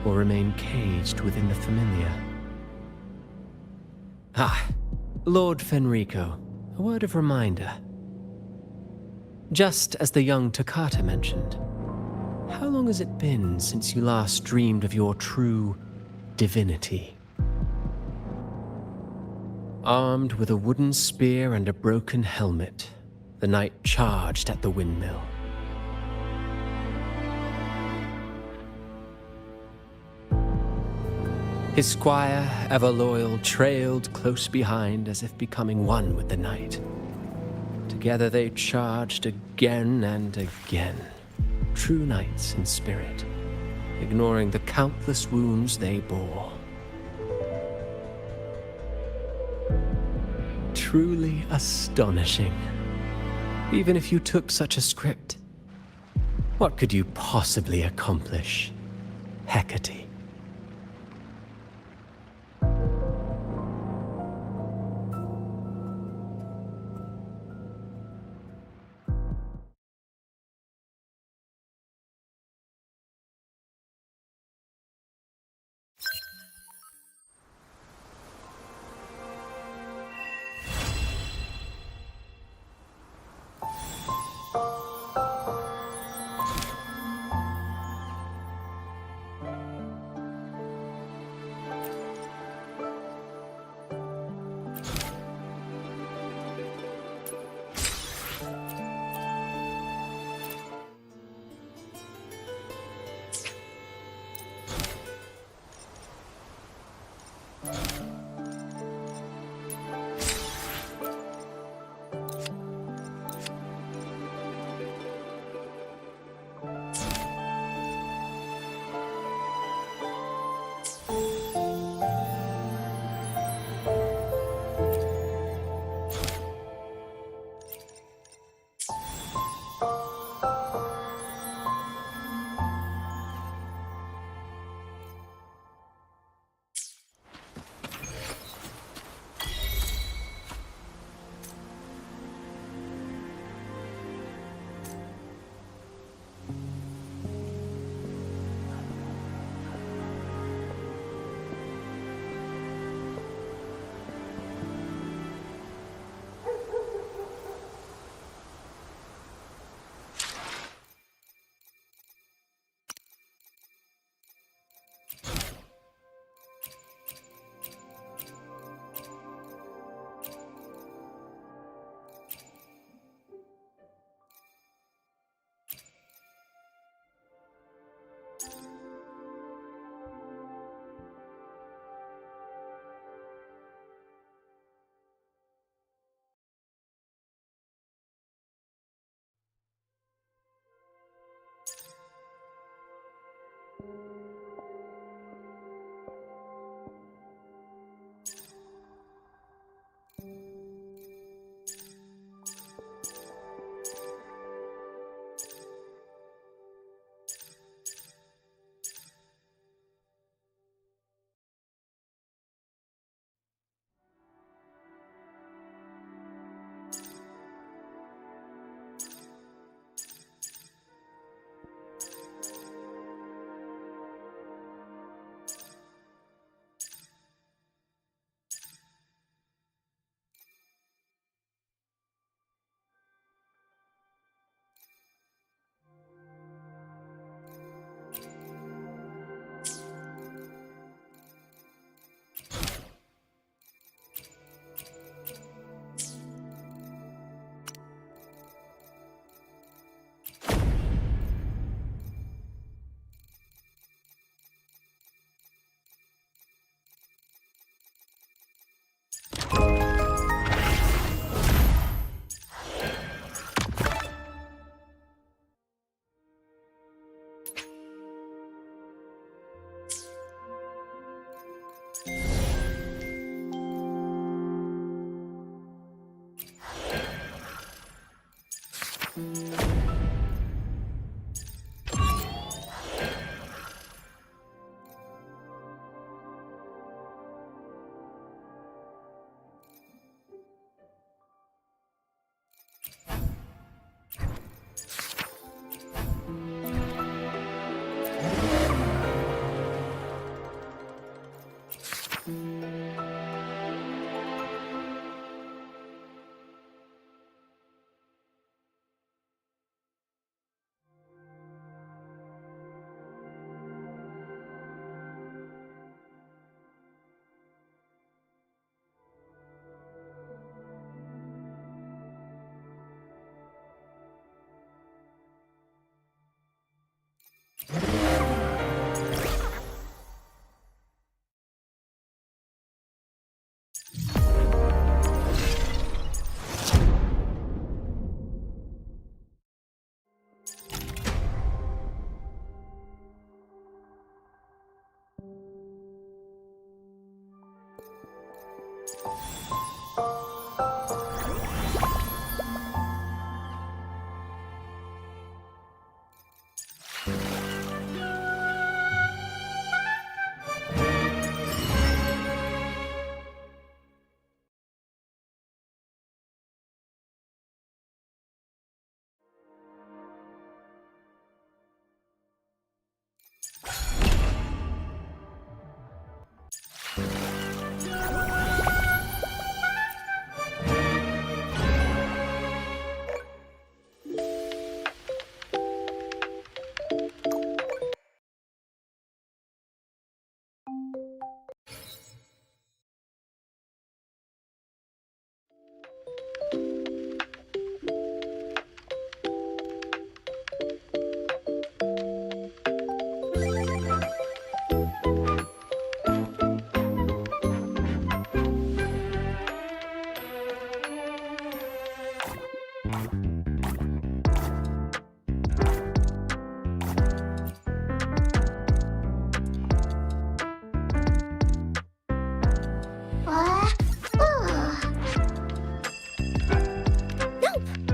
or remain caged within the familiar? Ah, Lord Fenrico, a word of reminder. Just as the young Toccata mentioned, how long has it been since you last dreamed of your true divinity? Armed with a wooden spear and a broken helmet, the knight charged at the windmill. His squire, ever loyal, trailed close behind as if becoming one with the knight. Together they charged again and again, true knights in spirit, ignoring the countless wounds they bore. Truly astonishing. Even if you took such a script, what could you possibly accomplish, Hecate?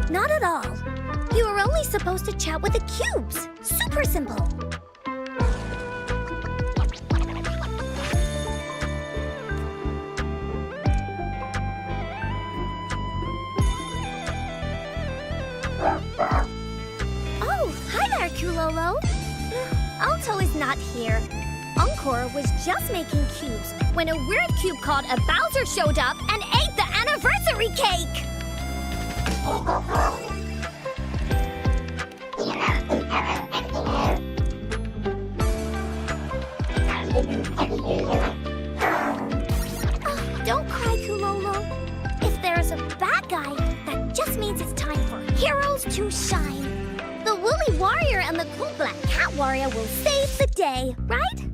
Not at all. You were only supposed to chat with the cubes. Super simple. Oh, hi there, Kulolo. Alto is not here. Encore was just making cubes when a weird cube called a Bowser showed up and ate the anniversary cake. Don't cry, Kulolo. If there's a bad guy, that just means it's time for heroes to shine. The Woolly Warrior and the Cool Black Cat Warrior will save the day, right?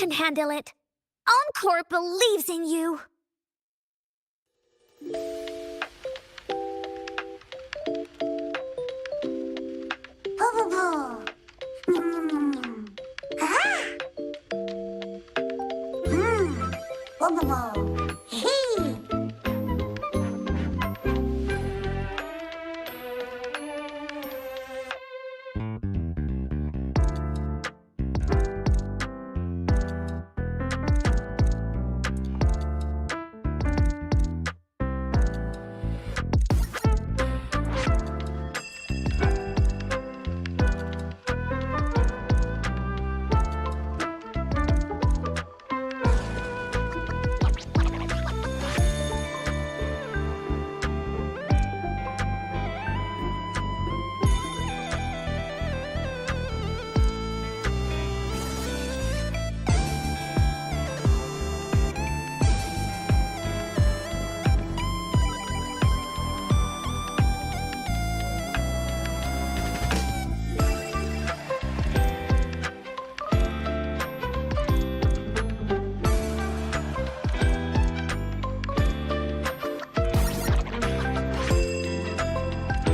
can handle it. Encore believes in you.